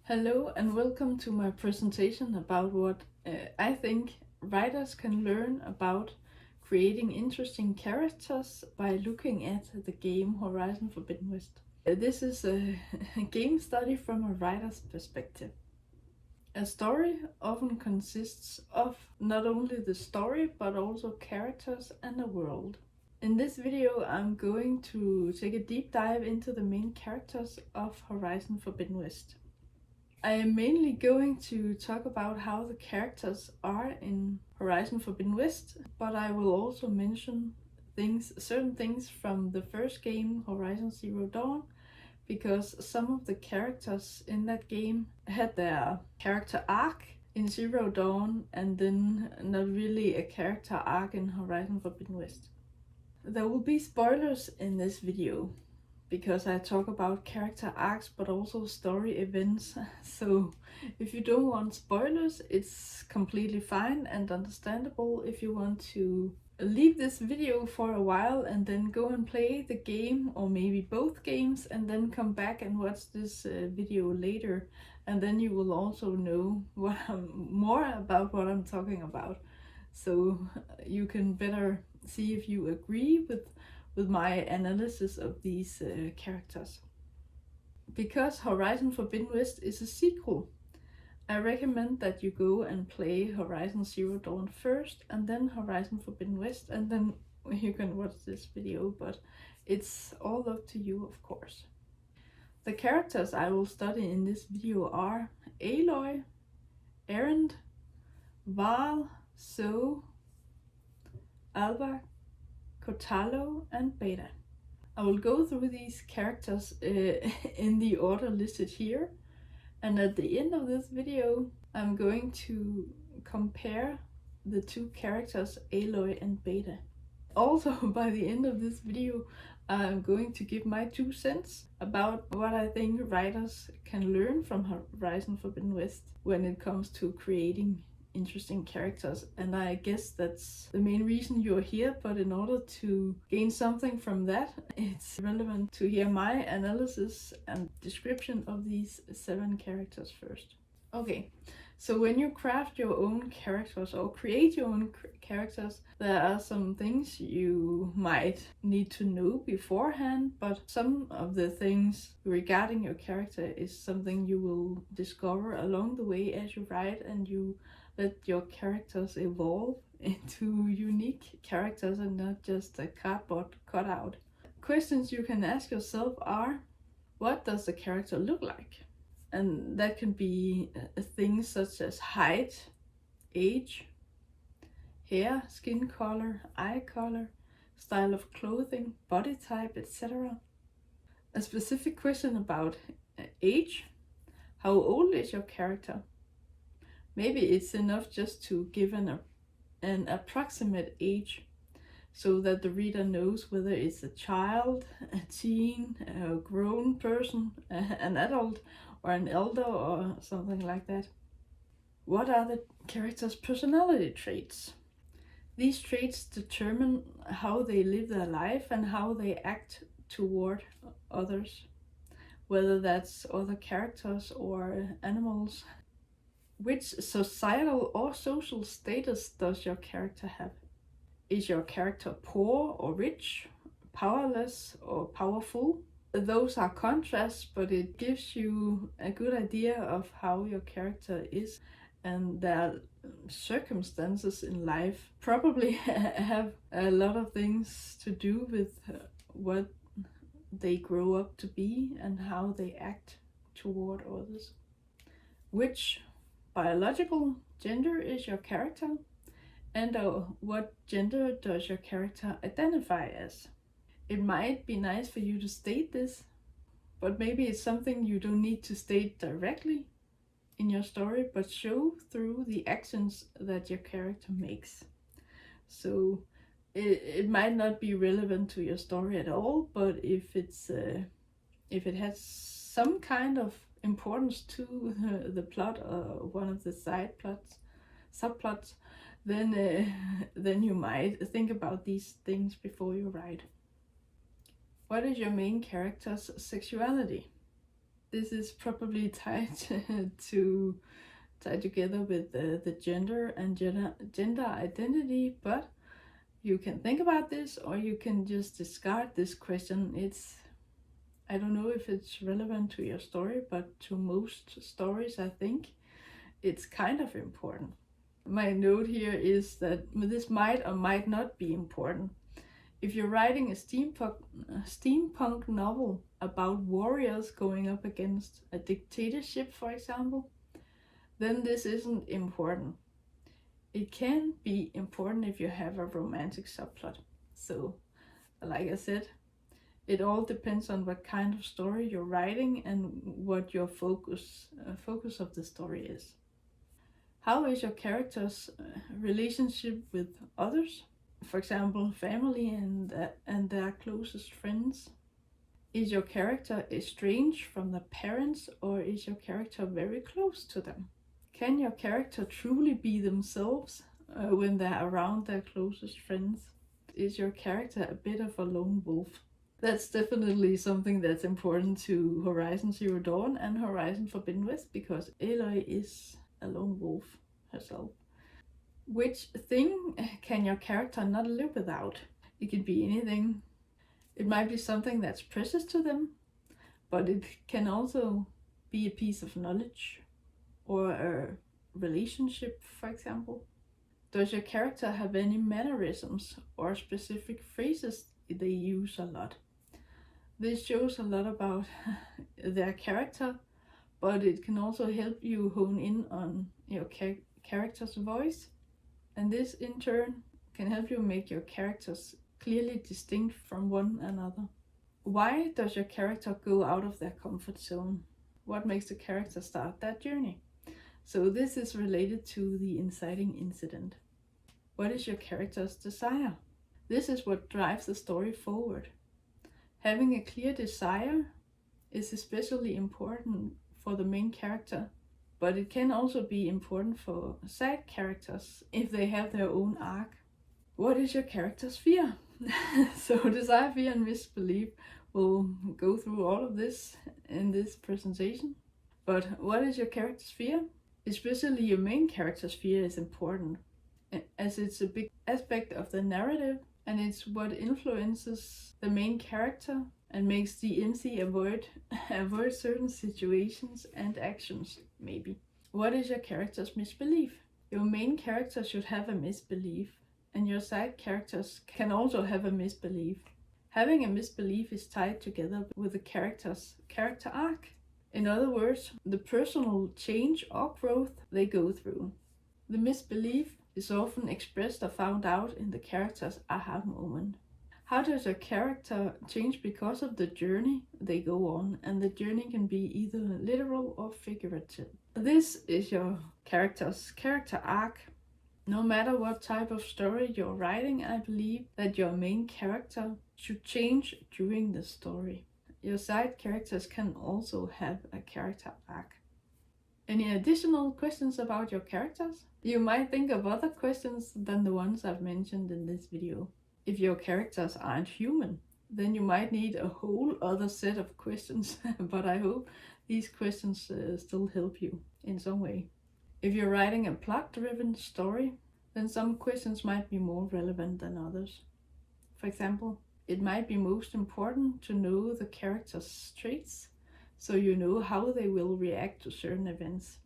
Hello and welcome to my presentation about what I think writers can learn about creating interesting characters by looking at the game Horizon Forbidden West. This is a game study from a writer's perspective. A story often consists of not only the story but also characters and a world. In this video I'm going to take a deep dive into the main characters of Horizon Forbidden West. I am mainly going to talk about how the characters are in Horizon Forbidden West, but I will also mention certain things from the first game, Horizon Zero Dawn, because some of the characters in that game had their character arc in Zero Dawn and then not really a character arc in Horizon Forbidden West. There will be spoilers in this video, because I talk about character arcs but also story events, so if you don't want spoilers, it's completely fine and understandable if you want to leave this video for a while and then go and play the game or maybe both games and then come back and watch this video later, and then you will also know more about what I'm talking about, so you can better see if you agree with my analysis of these characters. Because Horizon Forbidden West is a sequel, I recommend that you go and play Horizon Zero Dawn first and then Horizon Forbidden West, and then you can watch this video, but it's all up to you, of course. The characters I will study in this video are Aloy, Erend, Varl, Alva, Kotallo and Beta. I will go through these characters in the order listed here, and at the end of this video I'm going to compare the two characters Aloy and Beta. Also, by the end of this video I'm going to give my 2 cents about what I think writers can learn from Horizon Forbidden West when it comes to creating interesting characters, and I guess that's the main reason you're here, but in order to gain something from that, it's relevant to hear my analysis and description of these 7 characters first. Okay, so when you craft your own characters or create your own characters, there are some things you might need to know beforehand, but some of the things regarding your character is something you will discover along the way as you write and you let your characters evolve into unique characters and not just a cardboard cutout. Questions you can ask yourself are, what does the character look like? And that can be things such as height, age, hair, skin color, eye color, style of clothing, body type, etc. A specific question about age. How old is your character? Maybe it's enough just to give an approximate age so that the reader knows whether it's a child, a teen, a grown person, an adult, or an elder, or something like that. What are the character's personality traits? These traits determine how they live their life and how they act toward others, whether that's other characters or animals. Which societal or social status does your character have? Is your character poor or rich, powerless or powerful? Those are contrasts, but it gives you a good idea of how your character is, and their circumstances in life probably have a lot of things to do with what they grow up to be and how they act toward others. Which biological gender is your character, and what gender does your character identify as? It might be nice for you to state this, but maybe it's something you don't need to state directly in your story, but show through the actions that your character makes. So it might not be relevant to your story at all, but if it has some kind of importance to the plot or one of the subplots, then you might think about these things before you write. What is your main character's sexuality? This is probably tied together with the gender and gender identity, but you can think about this or you can just discard this question. I don't know if it's relevant to your story, but to most stories I think it's kind of important. My note here is that this might or might not be important. If you're writing a steampunk novel about warriors going up against a dictatorship, for example, then this isn't important. It can be important if you have a romantic subplot. So, like I said, it all depends on what kind of story you're writing and what your focus of the story is. How is your character's relationship with others? For example, family and their closest friends. Is your character estranged from the parents, or is your character very close to them? Can your character truly be themselves when they're around their closest friends? Is your character a bit of a lone wolf? That's definitely something that's important to Horizon Zero Dawn and Horizon Forbidden West, because Aloy is a lone wolf herself. Which thing can your character not live without? It could be anything. It might be something that's precious to them, but it can also be a piece of knowledge or a relationship, for example. Does your character have any mannerisms or specific phrases they use a lot? This shows a lot about their character, but it can also help you hone in on your character's voice, and this in turn can help you make your characters clearly distinct from one another. Why does your character go out of their comfort zone? What makes the character start that journey? So this is related to the inciting incident. What is your character's desire? This is what drives the story forward. Having a clear desire is especially important for the main character, but it can also be important for side characters if they have their own arc. What is your character's fear? So desire, fear, and misbelief. We'll go through all of this in this presentation. But what is your character's fear? Especially your main character's fear is important, as it's a big aspect of the narrative, and it's what influences the main character and makes the MC avoid certain situations and actions, maybe. What is your character's misbelief? Your main character should have a misbelief, and your side characters can also have a misbelief. Having a misbelief is tied together with the character's character arc. In other words, the personal change or growth they go through. The misbelief is often expressed or found out in the character's aha moment. How does a character change because of the journey they go on? And the journey can be either literal or figurative. This is your character's character arc. No matter what type of story you're writing, I believe that your main character should change during the story. Your side characters can also have a character arc. Any additional questions about your characters? You might think of other questions than the ones I've mentioned in this video. If your characters aren't human, then you might need a whole other set of questions, but I hope these questions still help you in some way. If you're writing a plot-driven story, then some questions might be more relevant than others. For example, it might be most important to know the characters' traits, so you know how they will react to certain events.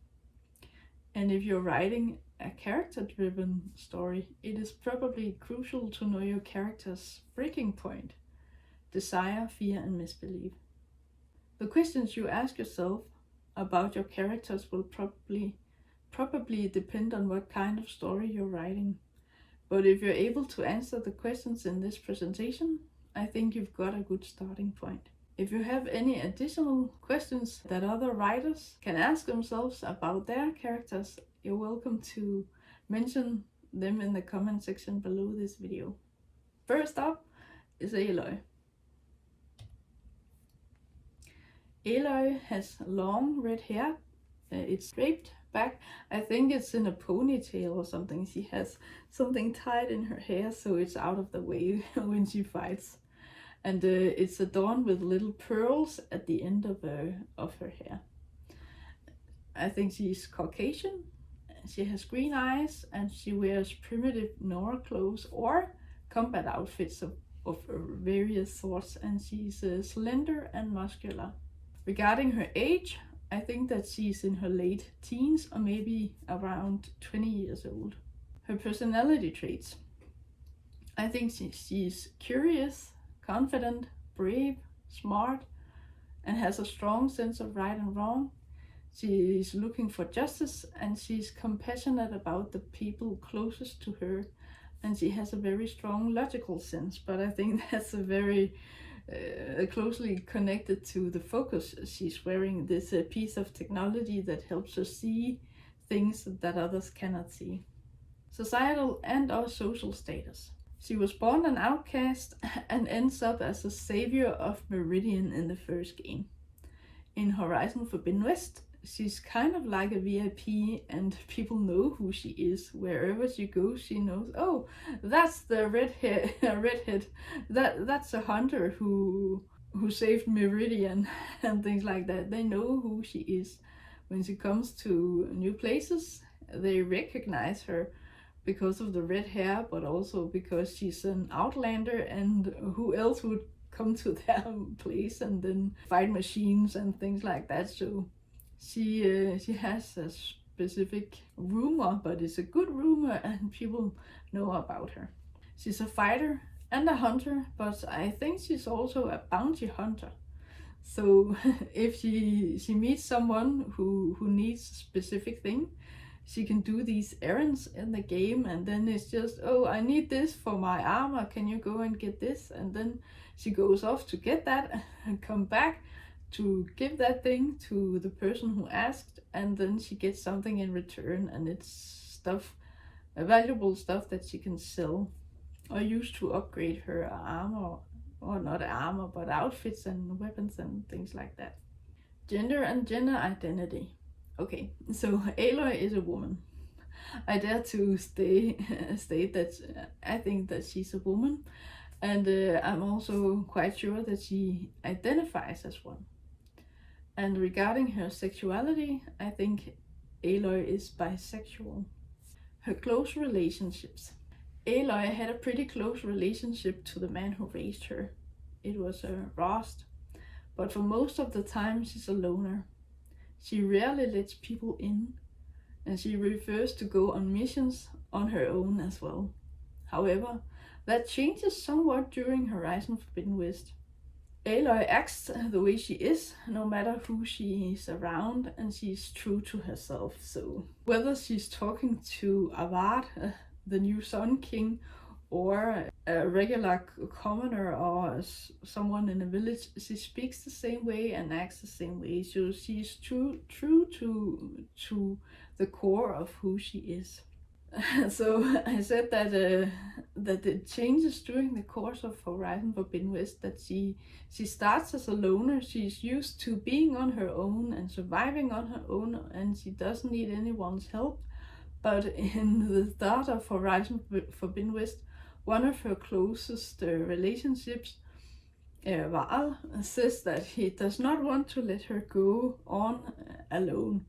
And if you're writing a character-driven story, it is probably crucial to know your character's breaking point, desire, fear, and misbelief. The questions you ask yourself about your characters will probably depend on what kind of story you're writing. But if you're able to answer the questions in this presentation, I think you've got a good starting point. If you have any additional questions that other writers can ask themselves about their characters, you're welcome to mention them in the comment section below this video. First up is Aloy. Aloy has long red hair. It's draped back. I think it's in a ponytail or something. She has something tied in her hair so it's out of the way when she fights. and it's adorned with little pearls at the end of her hair. I think she's Caucasian. She has green eyes and she wears primitive Nora clothes or combat outfits of various sorts, and she's slender and muscular. Regarding her age, I think that she's in her late teens or maybe around 20 years old. Her personality traits. I think she's curious, confident, brave, smart, and has a strong sense of right and wrong. She is looking for justice and she's compassionate about the people closest to her, and she has a very strong logical sense, but I think that's a very closely connected to the focus. She's wearing this piece of technology that helps her see things that others cannot see. Societal and or social status. She was born an outcast and ends up as a savior of Meridian in the first game. In Horizon Forbidden West, she's kind of like a VIP and people know who she is. Wherever she goes, she knows, oh, that's the redhead. That's a hunter who saved Meridian and things like that. They know who she is. When she comes to new places, they recognize her because of the red hair, but also because she's an outlander, and who else would come to their place and then fight machines and things like that. So she has a specific rumor, but it's a good rumor and people know about her. She's a fighter and a hunter, but I think she's also a bounty hunter. So if she meets someone who needs a specific thing, she can do these errands in the game, and then it's just, oh, I need this for my armor, can you go and get this? And then she goes off to get that and come back to give that thing to the person who asked, and then she gets something in return, and it's stuff, valuable stuff that she can sell or use to upgrade her armor, or not armor, but outfits and weapons and things like that. Gender and gender identity. Okay, so Aloy is a woman. I dare to state that I think that she's a woman, and I'm also quite sure that she identifies as one. And regarding her sexuality, I think Aloy is bisexual. Her close relationships. Aloy had a pretty close relationship to the man who raised her. It was Rost, but for most of the time she's a loner. She rarely lets people in, and she prefers to go on missions on her own as well. However, that changes somewhat during Horizon Forbidden West. Aloy acts the way she is, no matter who she is around, and she's true to herself. So whether she's talking to Avad, the new Sun King, or a regular commoner or someone in a village, she speaks the same way and acts the same way. So she's true to the core of who she is. So I said that it changes during the course of Horizon Forbidden West, that she starts as a loner. She's used to being on her own and surviving on her own, and she doesn't need anyone's help. But in the start of Horizon Forbidden West, one of her closest relationships, Varl, says that he does not want to let her go on alone.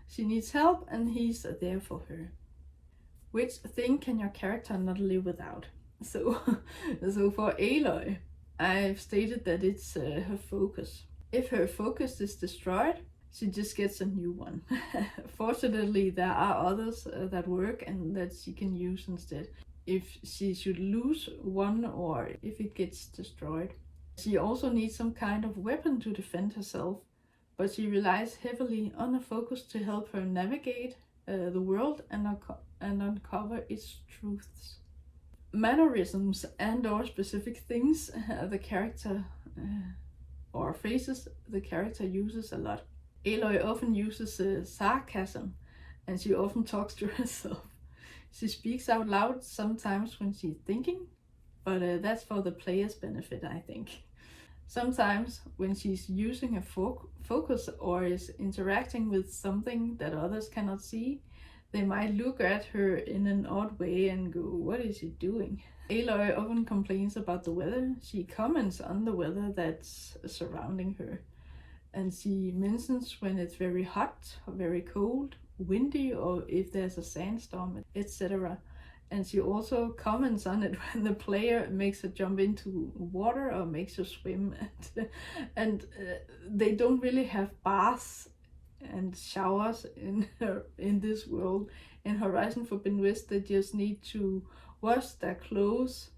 She needs help and he's there for her. Which thing can your character not live without? So for Aloy, I've stated that it's her focus. If her focus is destroyed, she just gets a new one. Fortunately, there are others that work and that she can use instead, if she should lose one or if it gets destroyed. She also needs some kind of weapon to defend herself, but she relies heavily on a focus to help her navigate the world and uncover its truths. Mannerisms and or specific things the character or phrases the character uses a lot. Aloy often uses sarcasm, and she often talks to herself. She speaks out loud sometimes when she's thinking, but that's for the player's benefit, I think. Sometimes when she's using a focus or is interacting with something that others cannot see, They might look at her in an odd way and go, what is she doing? Aloy often complains about the weather. She comments on the weather that's surrounding her. And she mentions when it's very hot, or very cold, windy, or if there's a sandstorm, etc. And she also comments on it when the player makes her jump into water or makes her swim. And they don't really have baths and showers in this world. In Horizon Forbidden West, they just need to wash their clothes.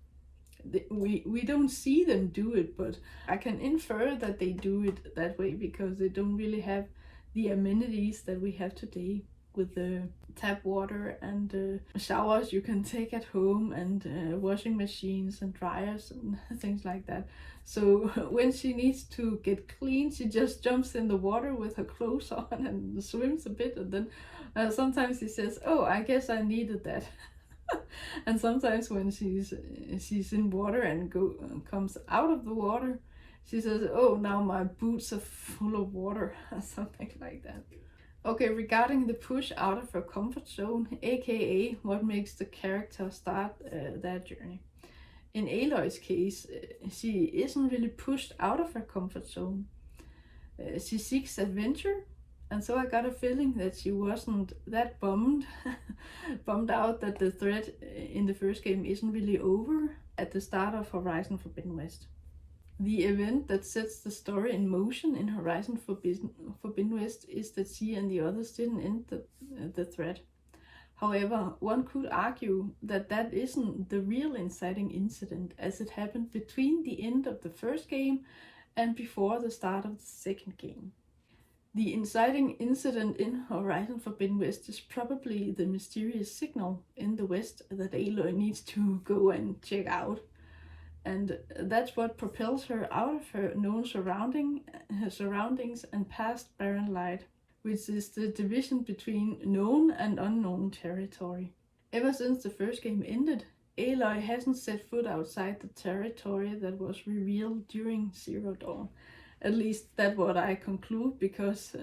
We don't see them do it, but I can infer that they do it that way because they don't really have the amenities that we have today with the tap water and showers you can take at home and washing machines and dryers and things like that. So when she needs to get clean, she just jumps in the water with her clothes on and swims a bit, and then sometimes she says, oh, I guess I needed that. And sometimes when she's in water and comes out of the water, she says, oh, now my boots are full of water, or something like that. Okay, regarding the push out of her comfort zone, aka what makes the character start their journey. In Aloy's case, she isn't really pushed out of her comfort zone. She seeks adventure, and so I got a feeling that she wasn't that bummed out that the thread in the first game isn't really over at the start of Horizon Forbidden West. The event that sets the story in motion in Horizon Forbidden West is that she and the others didn't end the thread. However, one could argue that that isn't the real inciting incident, as it happened between the end of the first game and before the start of the second game. The inciting incident in Horizon Forbidden West is probably the mysterious signal in the West that Aloy needs to go and check out. And that's what propels her out of her known surroundings and past barren light, which is the division between known and unknown territory. Ever since the first game ended, Aloy hasn't set foot outside the territory that was revealed during Zero Dawn. At least that's what I conclude, because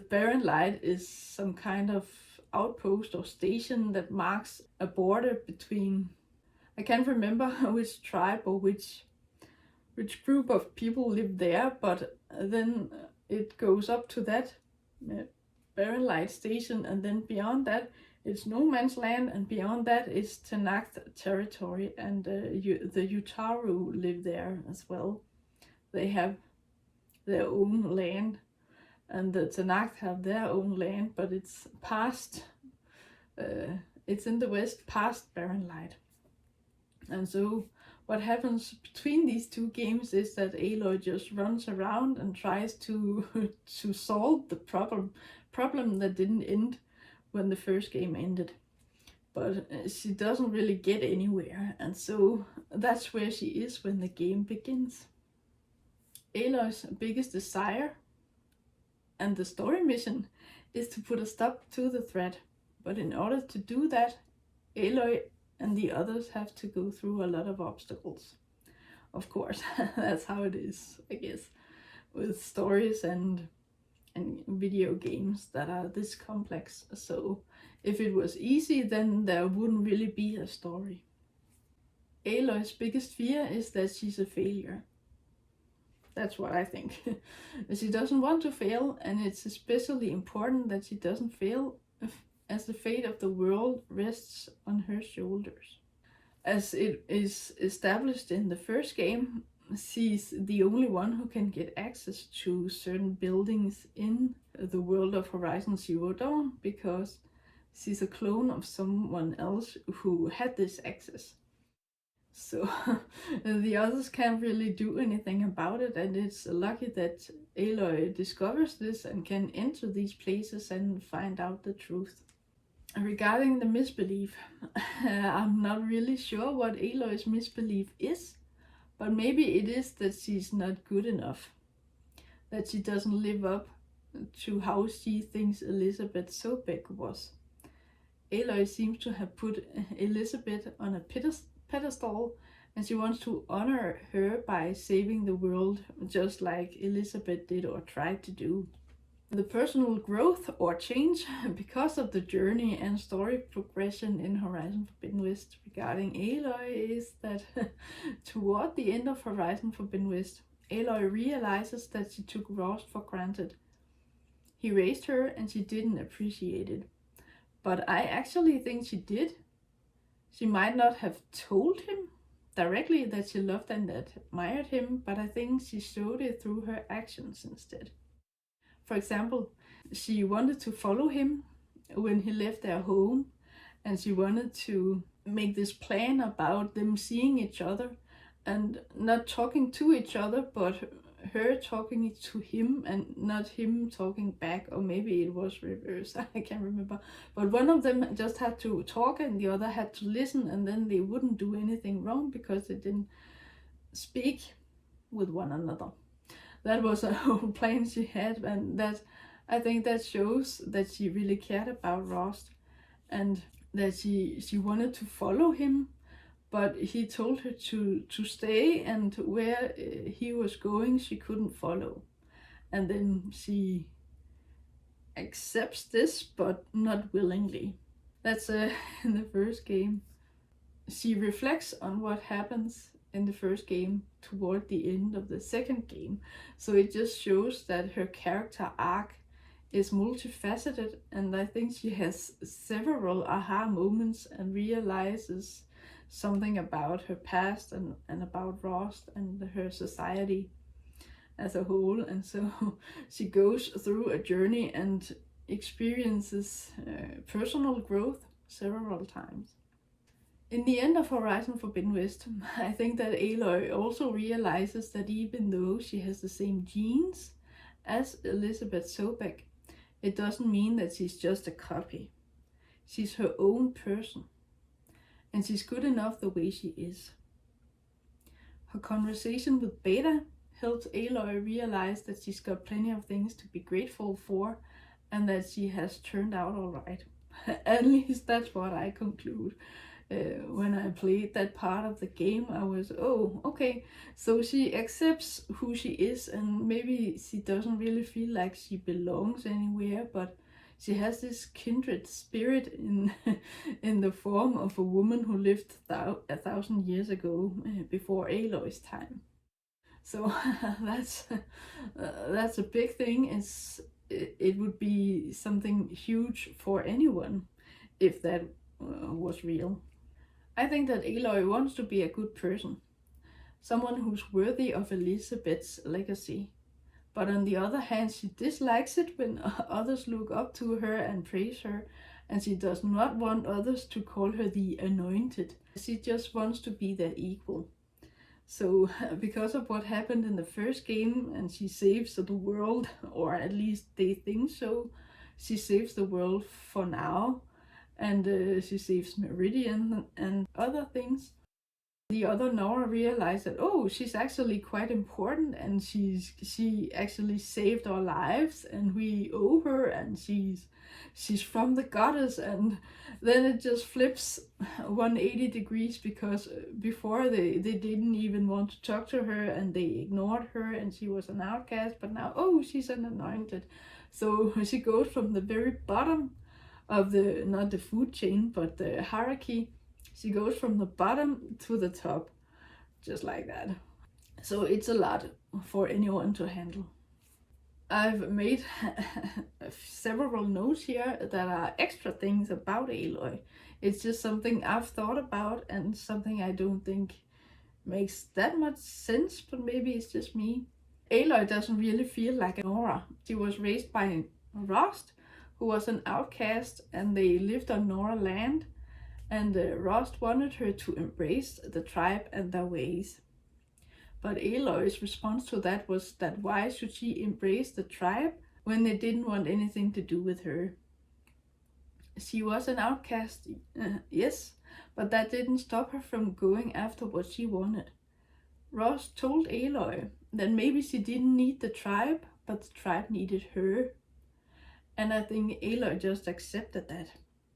Barren Light is some kind of outpost or station that marks a border between, I can't remember which tribe or which group of people live there, but then it goes up to that Barren Light station, and then beyond that it's no man's land, and beyond that is Tenakth territory, and the Utaru live there as well. They have their own land, and the Tenakth have their own land, but it's past, it's in the west, past Barren Light. And so what happens between these two games is that Aloy just runs around and tries to solve the problem that didn't end when the first game ended. But she doesn't really get anywhere, and so that's where she is when the game begins. Aloy's biggest desire and the story mission is to put a stop to the threat, but in order to do that, Aloy and the others have to go through a lot of obstacles. Of course, that's how it is, I guess, with stories and video games that are this complex. So if it was easy, then there wouldn't really be a story. Aloy's biggest fear is that she's a failure. That's what I think. She doesn't want to fail, and it's especially important that she doesn't fail, as the fate of the world rests on her shoulders. As it is established in the first game, she's the only one who can get access to certain buildings in the world of Horizon Zero Dawn, because she's a clone of someone else who had this access. So the others can't really do anything about it, and it's lucky that Aloy discovers this and can enter these places and find out the truth. Regarding the misbelief, I'm not really sure what Aloy's misbelief is, but maybe it is that she's not good enough, that she doesn't live up to how she thinks Elizabeth Sobek was. Aloy seems to have put Elizabeth on a pedestal, and she wants to honor her by saving the world, just like Elizabeth did or tried to do. The personal growth or change because of the journey and story progression in Horizon Forbidden West regarding Aloy is that toward the end of Horizon Forbidden West, Aloy realizes that she took Rost for granted. He raised her and she didn't appreciate it. But I actually think she did. She might not have told him directly that she loved and admired him, but I think she showed it through her actions instead. For example, she wanted to follow him when he left their home, and she wanted to make this plan about them seeing each other and not talking to each other, but her talking to him and not him talking back, or maybe it was reverse. I can't remember, but one of them just had to talk and the other had to listen, and then they wouldn't do anything wrong because they didn't speak with one another. That was a whole plan she had, and that I think that shows that she really cared about Rost and that she wanted to follow him, but he told her to stay, and where he was going she couldn't follow. And then she accepts this, but not willingly. That's in the first game. She reflects on what happens in the first game toward the end of the second game. So it just shows that her character arc is multifaceted, and I think she has several aha moments and realizes something about her past and about Rost and her society as a whole. And so she goes through a journey and experiences personal growth several times. In the end of Horizon Forbidden West, I think that Aloy also realizes that even though she has the same genes as Elizabeth Sobek, it doesn't mean that she's just a copy. She's her own person, and she's good enough the way she is. Her conversation with Beta helps Aloy realize that she's got plenty of things to be grateful for, and that she has turned out alright. At least that's what I conclude. When I played that part of the game, I was, oh, okay, so she accepts who she is, and maybe she doesn't really feel like she belongs anywhere, but she has this kindred spirit in in the form of a woman who lived 1,000 years ago, before Aloy's time. So that's a big thing. It would be something huge for anyone if that was real. I think that Aloy wants to be a good person, someone who's worthy of Elizabeth's legacy. But on the other hand, she dislikes it when others look up to her and praise her, and she does not want others to call her the anointed. She just wants to be their equal. So because of what happened in the first game, and she saves the world, or at least they think so, she saves the world for now. And she saves Meridian and other things. The other Nora realized that, oh, she's actually quite important, and she actually saved our lives, and we owe her, and she's from the goddess. And then it just flips 180 degrees, because before they didn't even want to talk to her, and they ignored her, and she was an outcast. But now, oh, she's an anointed. So she goes from the very bottom of the, not the food chain, but the hierarchy. She goes from the bottom to the top, just like that. So it's a lot for anyone to handle. I've made several notes here that are extra things about Aloy. It's just something I've thought about, and something I don't think makes that much sense, but maybe it's just me. Aloy doesn't really feel like a Nora. She was raised by Rost, who was an outcast, and they lived on Nora land, and Rost wanted her to embrace the tribe and their ways. But Aloy's response to that was that why should she embrace the tribe when they didn't want anything to do with her? She was an outcast, yes, but that didn't stop her from going after what she wanted. Rost told Aloy that maybe she didn't need the tribe, but the tribe needed her. And I think Aloy just accepted that.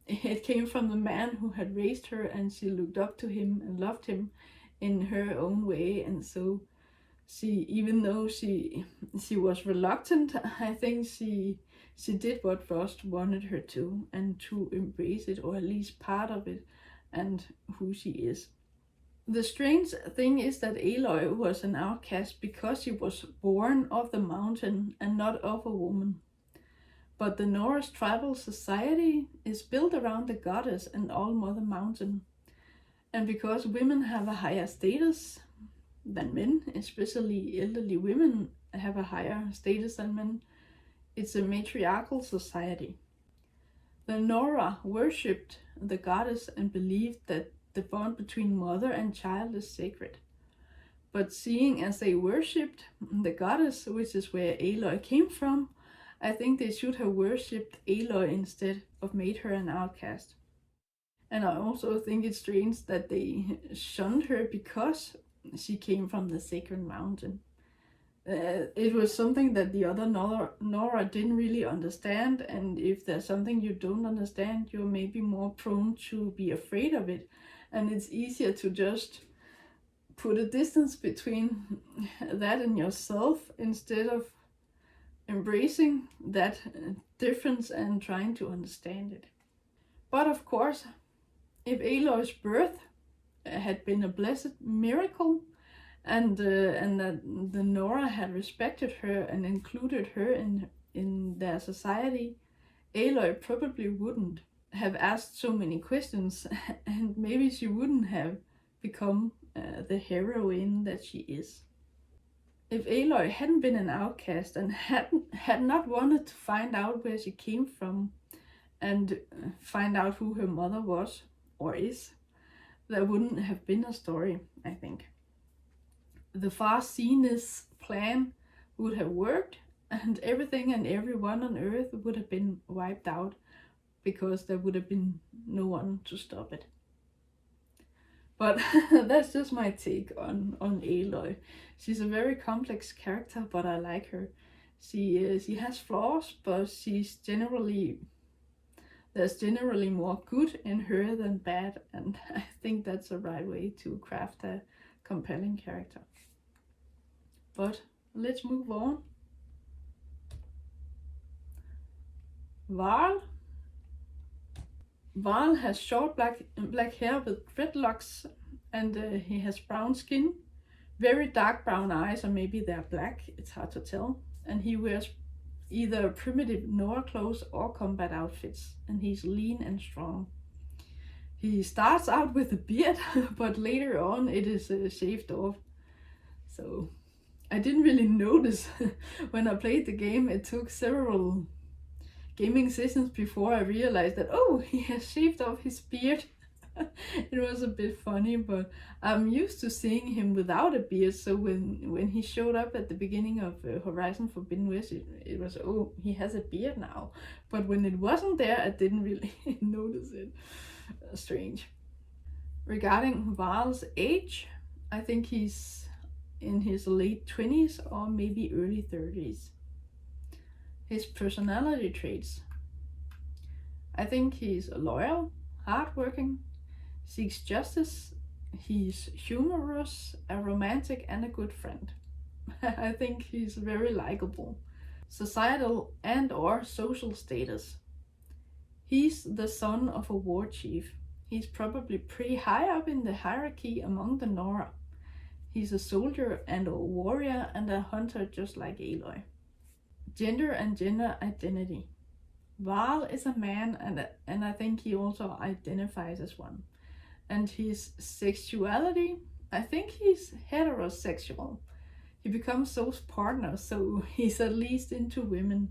It came from the man who had raised her, and she looked up to him and loved him in her own way, and so Even though she was reluctant, I think she did what Frost wanted her to, and to embrace it, or at least part of it, and who she is. The strange thing is that Aloy was an outcast because she was born of the mountain and not of a woman. But the Norse tribal society is built around the goddess and All Mother Mountain. And because women have a higher status than men, especially elderly women have a higher status than men, it's a matriarchal society. The Nora worshipped the goddess and believed that the bond between mother and child is sacred. But seeing as they worshipped the goddess, which is where Aloy came from, I think they should have worshipped Aloy instead of made her an outcast. And I also think it's strange that they shunned her because she came from the sacred mountain. It was something that the other Nora didn't really understand, and if there's something you don't understand, you're maybe more prone to be afraid of it, and it's easier to just put a distance between that and yourself instead of embracing that difference and trying to understand it. But of course, if Aloy's birth had been a blessed miracle, and that the Nora had respected her and included her in their society, Aloy probably wouldn't have asked so many questions, and maybe she wouldn't have become the heroine that she is. If Aloy hadn't been an outcast and had not wanted to find out where she came from and find out who her mother was or is, there wouldn't have been a story, I think. The far-seenness plan would have worked, and everything and everyone on Earth would have been wiped out because there would have been no one to stop it. But that's just my take on Aloy. She's a very complex character, but I like her. She has flaws, but there's generally more good in her than bad, and I think that's the right way to craft a compelling character. But let's move on. Varl. Varl has short black hair with dreadlocks, and he has brown skin, very dark brown eyes, or maybe they're black, it's hard to tell. And he wears either primitive Nora clothes or combat outfits, and he's lean and strong. He starts out with a beard, but later on it is shaved off. So I didn't really notice when I played the game. It took several gaming sessions before I realized that, oh, he has shaved off his beard. It was a bit funny, but I'm used to seeing him without a beard, so when he showed up at the beginning of Horizon Forbidden West, it was, oh, he has a beard now. But when it wasn't there, I didn't really notice it. Strange. Regarding Varl's age, I think he's in his late 20s or maybe early 30s. His personality traits. I think he's loyal, hardworking, seeks justice, he's humorous, a romantic, and a good friend. I think he's very likable. Societal and or social status. He's the son of a war chief. He's probably pretty high up in the hierarchy among the Nora. He's a soldier and a warrior and a hunter just like Aloy. Gender and gender identity. Varl is a man, and I think he also identifies as one. And his sexuality, I think he's heterosexual. He becomes Soul's partner, so he's at least into women.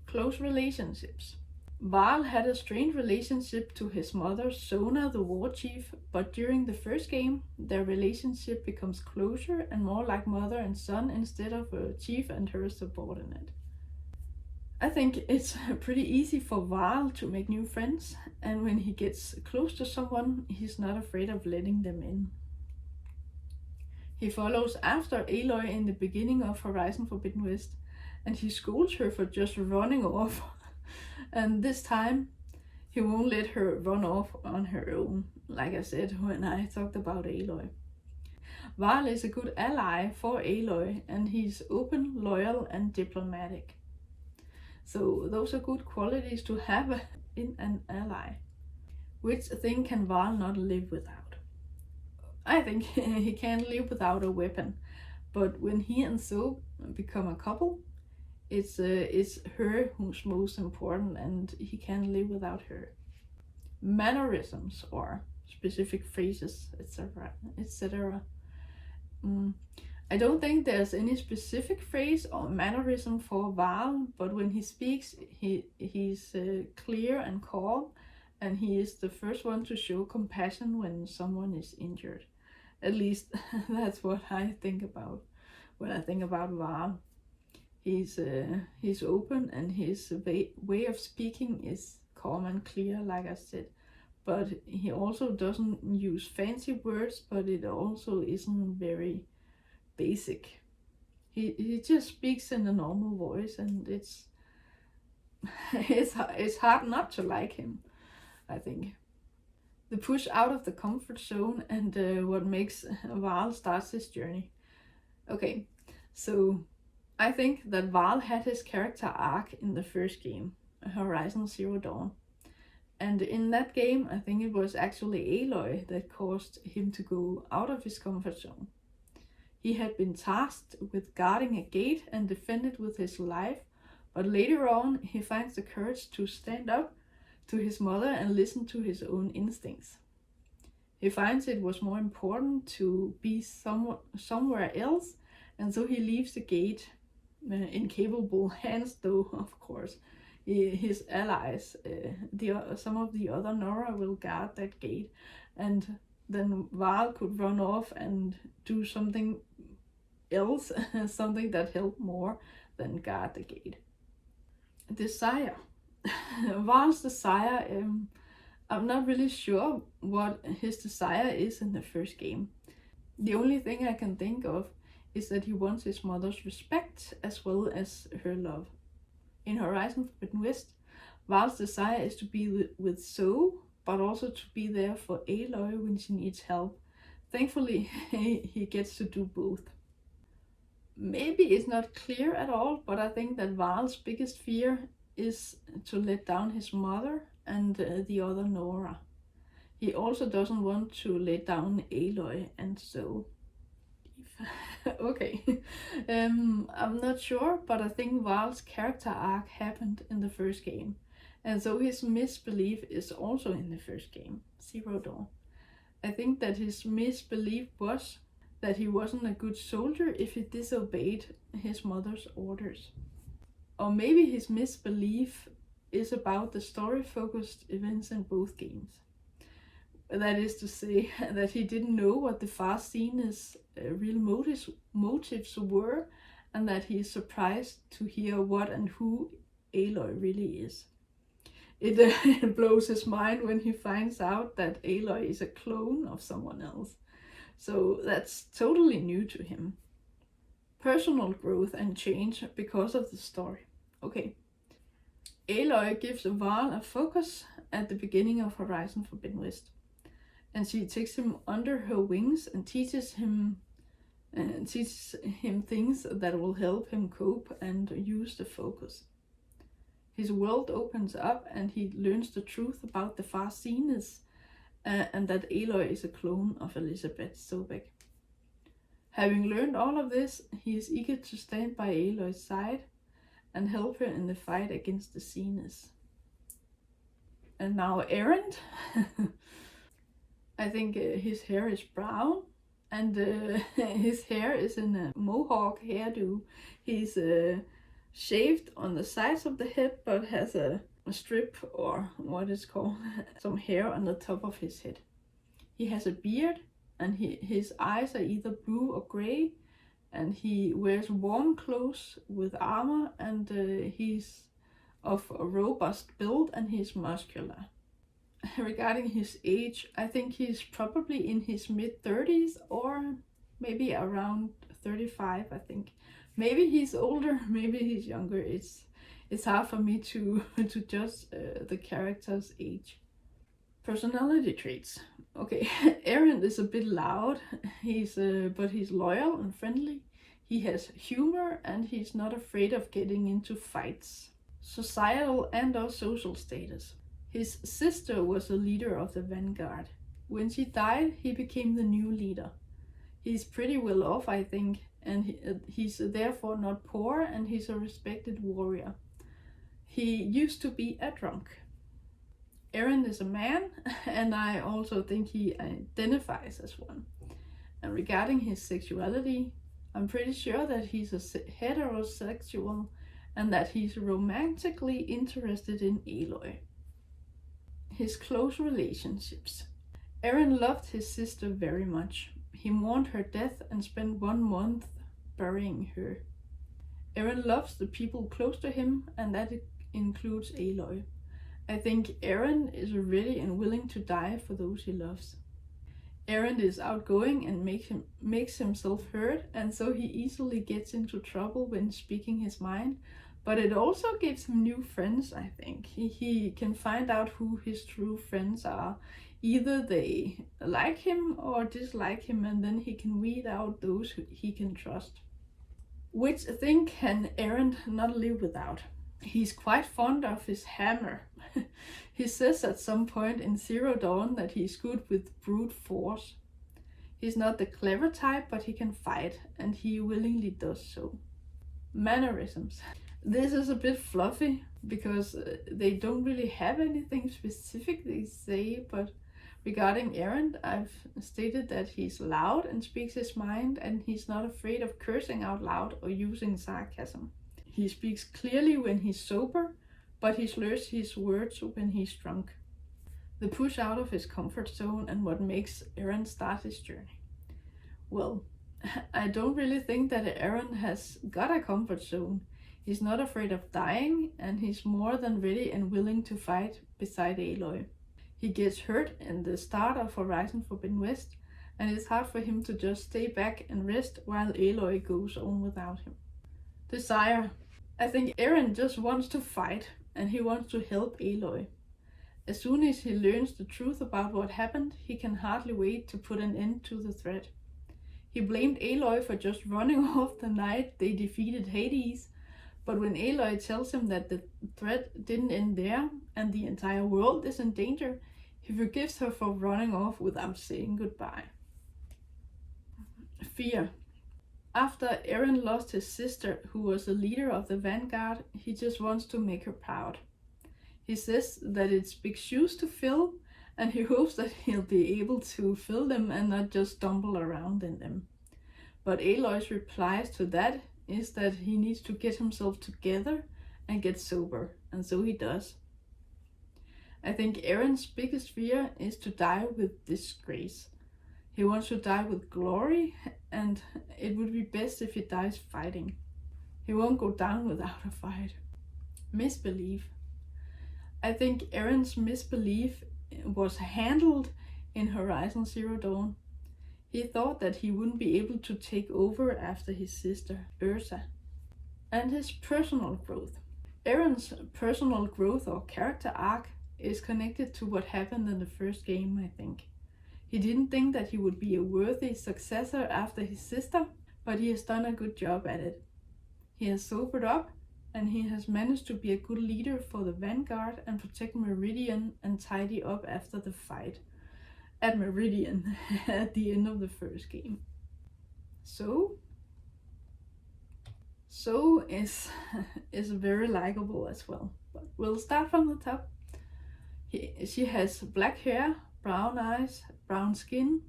Close relationships. Varl had a strained relationship to his mother, Sona the war chief, but during the first game, their relationship becomes closer and more like mother and son instead of a chief and her subordinate. I think it's pretty easy for Varl to make new friends, and when he gets close to someone, he's not afraid of letting them in. He follows after Aloy in the beginning of Horizon Forbidden West, and he scolds her for just running off. And this time, he won't let her run off on her own, like I said when I talked about Aloy. Varl is a good ally for Aloy, and he's open, loyal, and diplomatic. So those are good qualities to have in an ally. Which thing can Varl not live without? I think he can't live without a weapon, but when he and Zoe become a couple, it's her who's most important, and he can't live without her. Mannerisms or specific phrases, etc., etc. I don't think there's any specific phrase or mannerism for Varl, but when he speaks, he's clear and calm, and he is the first one to show compassion when someone is injured. At least that's what I think about when I think about Varl. He's open, and his way of speaking is calm and clear, like I said. But he also doesn't use fancy words, but it also isn't very basic. He just speaks in a normal voice, and it's it's hard not to like him, I think. The push out of the comfort zone and what makes Varl starts his journey. Okay, so I think that Varl had his character arc in the first game, Horizon Zero Dawn. And in that game, I think it was actually Aloy that caused him to go out of his comfort zone. He had been tasked with guarding a gate and defend it with his life, but later on he finds the courage to stand up to his mother and listen to his own instincts. He finds it was more important to be somewhere else, and so he leaves the gate in capable hands, though, of course. His allies, some of the other Nora will guard that gate, and then Varl could run off and do something else, something that helped more than guard the gate. Desire. Varl's desire, I'm not really sure what his desire is in the first game. The only thing I can think of is that he wants his mother's respect as well as her love. In Horizon Forbidden West, Varl's desire is to be with Zoe, but also to be there for Aloy when she needs help. Thankfully, he gets to do both. Maybe it's not clear at all, but I think that Varl's biggest fear is to let down his mother and the other Nora. He also doesn't want to let down Aloy and Zoe. Okay, I'm not sure, but I think Varl's character arc happened in the first game, and so his misbelief is also in the first game, Zero Dawn. I think that his misbelief was that he wasn't a good soldier if he disobeyed his mother's orders. Or maybe his misbelief is about the story-focused events in both games. That is to say, that he didn't know what the far seen's real motives were, and that he is surprised to hear what and who Aloy really is. It blows his mind when he finds out that Aloy is a clone of someone else. So that's totally new to him. Personal growth and change because of the story. Okay. Aloy gives Varl a focus at the beginning of Horizon Forbidden West, and she takes him under her wings and teaches him things that will help him cope and use the focus. His world opens up, and he learns the truth about the far seeness, and that Aloy is a clone of Elizabeth Sobek. Having learned all of this, he is eager to stand by Aloy's side and help her in the fight against the seeness. And now Erend. I think his hair is brown, and his hair is in a mohawk hairdo. He's shaved on the sides of the head, but has a strip, or what is called, some hair on the top of his head. He has a beard, and his eyes are either blue or gray, and he wears warm clothes with armor, and he's of a robust build, and he's muscular. Regarding his age, I think he's probably in his mid-30s, or maybe around 35, I think. Maybe he's older, maybe he's younger. It's hard for me to judge the character's age. Personality traits. Okay, Erend is a bit loud, but he's loyal and friendly. He has humor and he's not afraid of getting into fights. Societal and or social status. His sister was a leader of the vanguard. When she died, he became the new leader. He's pretty well off, I think, and he's therefore not poor, and he's a respected warrior. He used to be a drunk. Erend is a man, and I also think he identifies as one. And regarding his sexuality, I'm pretty sure that he's a heterosexual and that he's romantically interested in Aloy. His close relationships. Erend loved his sister very much. He mourned her death and spent 1 month burying her. Erend loves the people close to him, and that includes Aloy. I think Erend is ready and willing to die for those he loves. Erend is outgoing and makes himself heard, and so he easily gets into trouble when speaking his mind, but it also gives him new friends, I think. He can find out who his true friends are. Either they like him or dislike him, and then he can weed out those who he can trust. Which thing can Erend not live without? He's quite fond of his hammer. He says at some point in Zero Dawn that he's good with brute force. He's not the clever type, but he can fight, and he willingly does so. Mannerisms. This is a bit fluffy, because they don't really have anything specific they say, but regarding Erend, I've stated that he's loud and speaks his mind, and he's not afraid of cursing out loud or using sarcasm. He speaks clearly when he's sober, but he slurs his words when he's drunk. The push out of his comfort zone and what makes Erend start his journey. Well, I don't really think that Erend has got a comfort zone. He's not afraid of dying, and he's more than ready and willing to fight beside Aloy. He gets hurt in the start of Horizon Forbidden West, and it's hard for him to just stay back and rest while Aloy goes on without him. Desire. I think Erend just wants to fight, and he wants to help Aloy. As soon as he learns the truth about what happened, he can hardly wait to put an end to the threat. He blamed Aloy for just running off the night they defeated Hades, but when Aloy tells him that the threat didn't end there and the entire world is in danger, he forgives her for running off without saying goodbye. Fear. After Erend lost his sister, who was the leader of the vanguard, he just wants to make her proud. He says that it's big shoes to fill, and he hopes that he'll be able to fill them and not just stumble around in them. But Aloy's replies to that is that he needs to get himself together and get sober, and so he does. I think Erend's biggest fear is to die with disgrace. He wants to die with glory, and it would be best if he dies fighting. He won't go down without a fight. Misbelief. I think Erend's misbelief was handled in Horizon Zero Dawn. He thought that he wouldn't be able to take over after his sister, Ursa. And his personal growth. Erend's personal growth or character arc is connected to what happened in the first game, I think. He didn't think that he would be a worthy successor after his sister, but he has done a good job at it. He has sobered up, and he has managed to be a good leader for the Vanguard and protect Meridian and tidy up after the fight at Meridian at the end of the first game. So is very likable as well. But we'll start from the top. She has black hair, brown eyes, brown skin,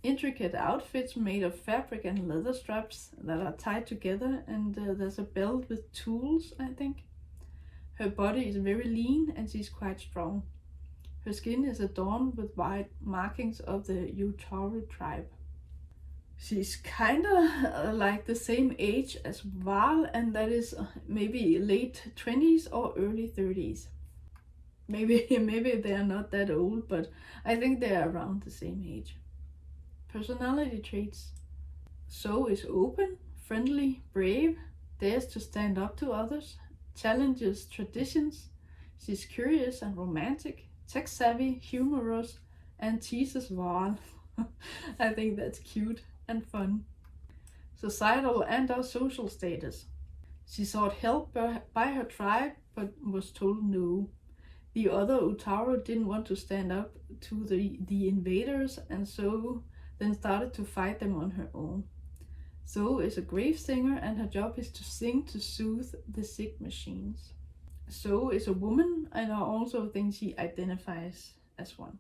intricate outfits made of fabric and leather straps that are tied together, and there's a belt with tools, I think. Her body is very lean and she's quite strong. Her skin is adorned with white markings of the Utaru tribe. She's kinda like the same age as Varl, and that is maybe late 20s or early 30s. Maybe they're not that old, but I think they're around the same age. Personality traits. So is open, friendly, brave, dares to stand up to others, challenges traditions. She's curious and romantic, tech-savvy, humorous, and teases Varl. I think that's cute and fun. Societal and our social status. She sought help by her tribe, but was told no. The other Utaru didn't want to stand up to the invaders, and so then started to fight them on her own. So is a grave singer, and her job is to sing to soothe the sick machines. So is a woman, and I also think she identifies as one.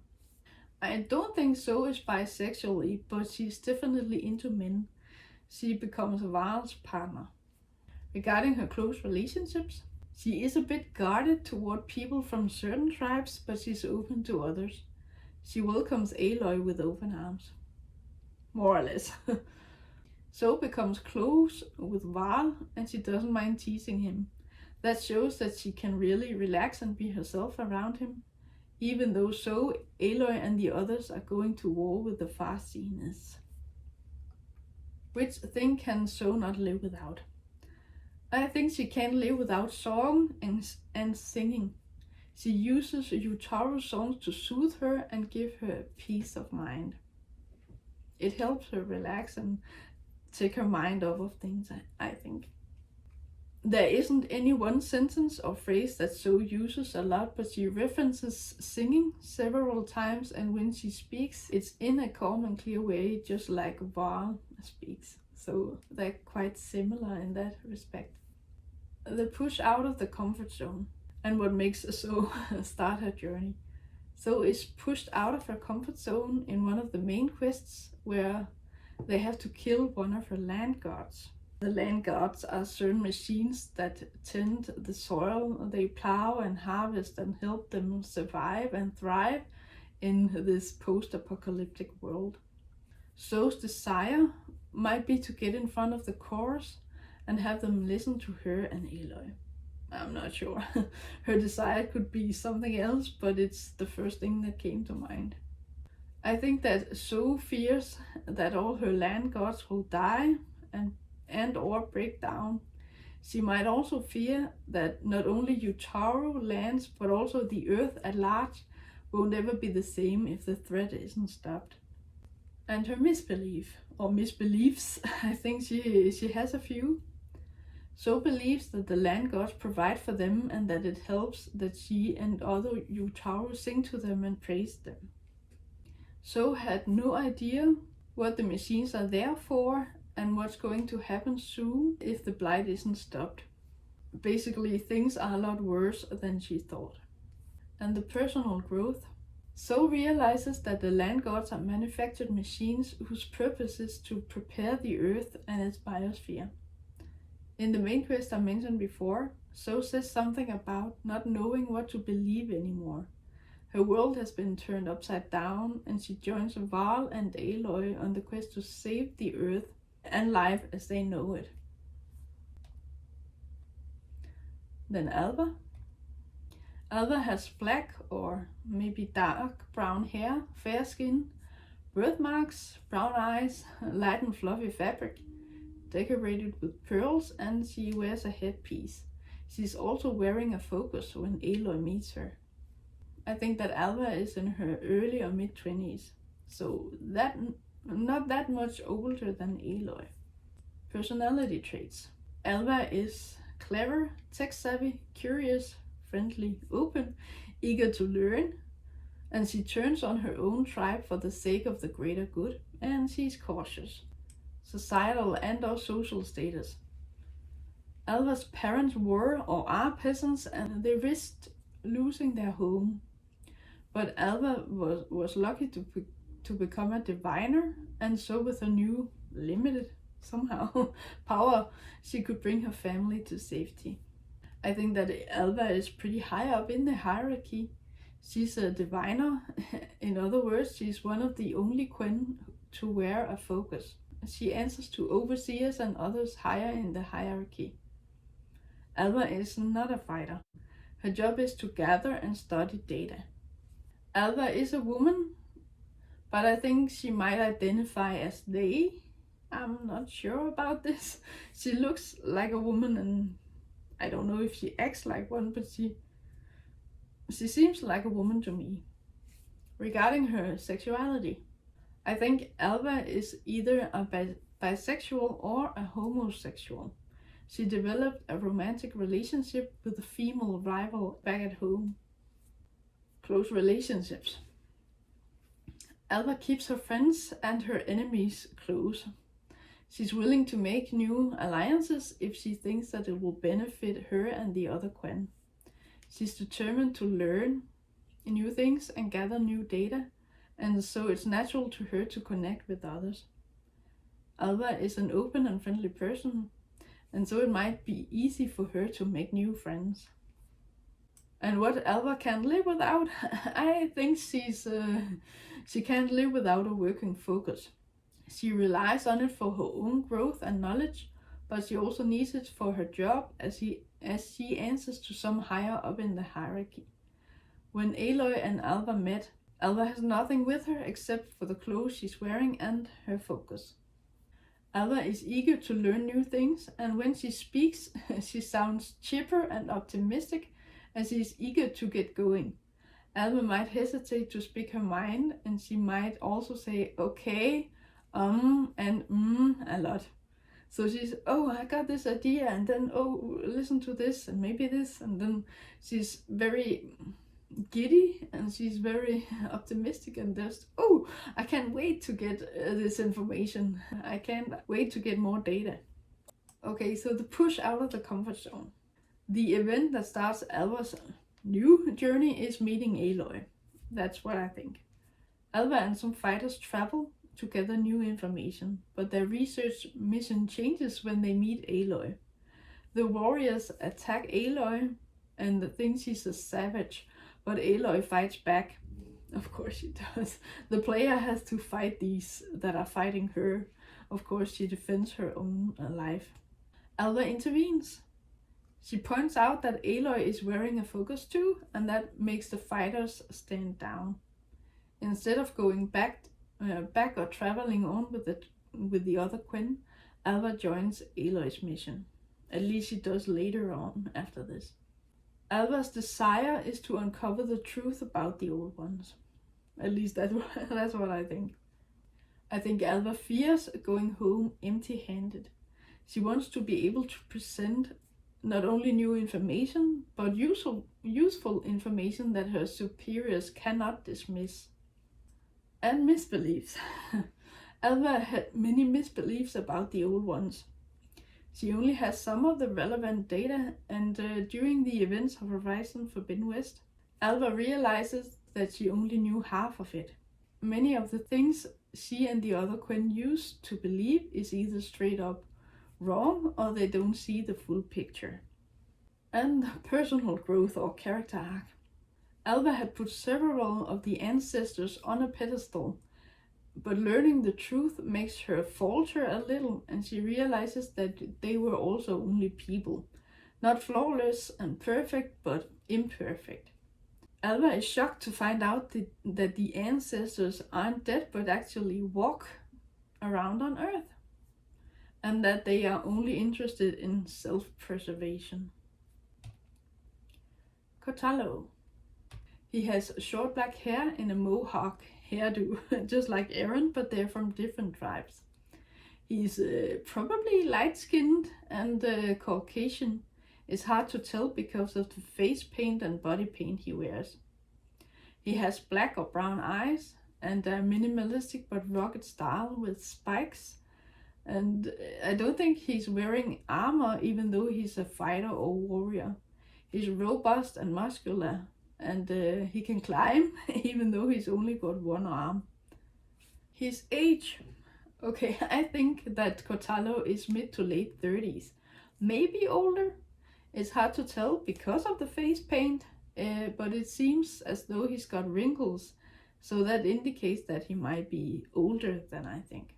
I don't think So is bisexually, but she's definitely into men. She becomes Varl's partner. Regarding her close relationships, she is a bit guarded toward people from certain tribes, but she's open to others. She welcomes Aloy with open arms. More or less. So becomes close with Varl, and she doesn't mind teasing him. That shows that she can really relax and be herself around him, even though So, Aloy and the others are going to war with the Farseers. Which thing can So not live without? I think she can't live without song and singing. She uses Utaru songs to soothe her and give her peace of mind. It helps her relax and take her mind off of things, I think. There isn't any one sentence or phrase that So uses a lot, but she references singing several times, and when she speaks, it's in a calm and clear way, just like Varl speaks. So they're quite similar in that respect. The push out of the comfort zone, and what makes So start her journey. So is pushed out of her comfort zone in one of the main quests, where they have to kill one of her land gods. The land gods are certain machines that tend the soil. They plow and harvest and help them survive and thrive in this post-apocalyptic world. So's desire might be to get in front of the chorus and have them listen to her and Aloy. I'm not sure. Her desire could be something else, but it's the first thing that came to mind. I think that So fears that all her land gods will die and or break down. She might also fear that not only Utaru lands, but also the earth at large will never be the same if the threat isn't stopped. And her misbelief, or misbeliefs, I think she has a few. So believes that the land gods provide for them, and that it helps that she and other Utaru sing to them and praise them. So had no idea what the machines are there for and what's going to happen soon if the blight isn't stopped. Basically, things are a lot worse than she thought. And the personal growth. So realizes that the land gods are manufactured machines whose purpose is to prepare the earth and its biosphere. In the main quest I mentioned before, So says something about not knowing what to believe anymore. Her world has been turned upside down, and she joins Varl and Aloy on the quest to save the earth and life as they know it. Then Alva. Alva has black or maybe dark brown hair, fair skin, birthmarks, brown eyes, light and fluffy fabric, decorated with pearls, and she wears a headpiece. She's also wearing a focus when Aloy meets her. I think that Alva is in her early or mid-20s, so not that much older than Aloy. Personality traits. Alva is clever, tech-savvy, curious, friendly, open, eager to learn, and she turns on her own tribe for the sake of the greater good, and she's cautious. Societal and or social status. Alva's parents were or are peasants, and they risked losing their home. But Alva was lucky to become a diviner, and so with a new, limited, somehow, power, she could bring her family to safety. I think that Alva is pretty high up in the hierarchy. She's a diviner. In other words, she's one of the only Quen to wear a focus. She answers to overseers and others higher in the hierarchy. Alva is not a fighter. Her job is to gather and study data. Alva is a woman, but I think she might identify as they. I'm not sure about this. She looks like a woman, and I don't know if she acts like one, but She seems like a woman to me. Regarding her sexuality, I think Alva is either a bisexual or a homosexual. She developed a romantic relationship with a female rival back at home. Close relationships. Alva keeps her friends and her enemies close. She's willing to make new alliances if she thinks that it will benefit her and the other Quen. She's determined to learn new things and gather new data, and so it's natural to her to connect with others. Alva is an open and friendly person, and so it might be easy for her to make new friends. And what Alva can't live without, I think she can't live without a working focus. She relies on it for her own growth and knowledge, but she also needs it for her job as she answers to some higher up in the hierarchy. When Aloy and Alva met, Alva has nothing with her except for the clothes she's wearing and her focus. Alva is eager to learn new things, and when she speaks, she sounds chipper and optimistic, and she is eager to get going. Alva might hesitate to speak her mind, and she might also say okay, and a lot. So she's, oh, I got this idea, and then, oh, listen to this, and maybe this, and then she's very giddy, and she's very optimistic, and just, oh, I can't wait to get this information. I can't wait to get more data. Okay, so the push out of the comfort zone. The event that starts Alva's new journey is meeting Aloy. That's what I think. Alva and some fighters travel to gather new information, but their research mission changes when they meet Aloy. The warriors attack Aloy and think she's a savage, but Aloy fights back. Of course she does. The player has to fight these that are fighting her. Of course she defends her own life. Alva intervenes. She points out that Aloy is wearing a focus too, and that makes the fighters stand down. Instead of going back or traveling on with the other Quen, Alva joins Aloy's mission. At least she does later on after this. Alva's desire is to uncover the truth about the Old Ones. At least that's what I think. I think Alva fears going home empty-handed. She wants to be able to present not only new information, but useful information that her superiors cannot dismiss. And misbeliefs. Alva had many misbeliefs about the Old Ones. She only has some of the relevant data, and during the events of Horizon Forbidden West, Alva realizes that she only knew half of it. Many of the things she and the other Quen used to believe is either straight up wrong or they don't see the full picture. And personal growth or character arc. Alva had put several of the ancestors on a pedestal, but learning the truth makes her falter a little, and she realizes that they were also only people. Not flawless and perfect, but imperfect. Alva is shocked to find out that the ancestors aren't dead, but actually walk around on Earth, and that they are only interested in self-preservation. Kotallo. He has short black hair in a mohawk hairdo, just like Erend, but they're from different tribes. He's probably light-skinned and Caucasian. It's hard to tell because of the face paint and body paint he wears. He has black or brown eyes and a minimalistic but rugged style with spikes. And I don't think he's wearing armor, even though he's a fighter or warrior. He's robust and muscular, and he can climb, even though he's only got one arm. His age. Okay, I think that Kotallo is mid to late 30s. Maybe older. It's hard to tell because of the face paint, but it seems as though he's got wrinkles, so that indicates that he might be older than I think.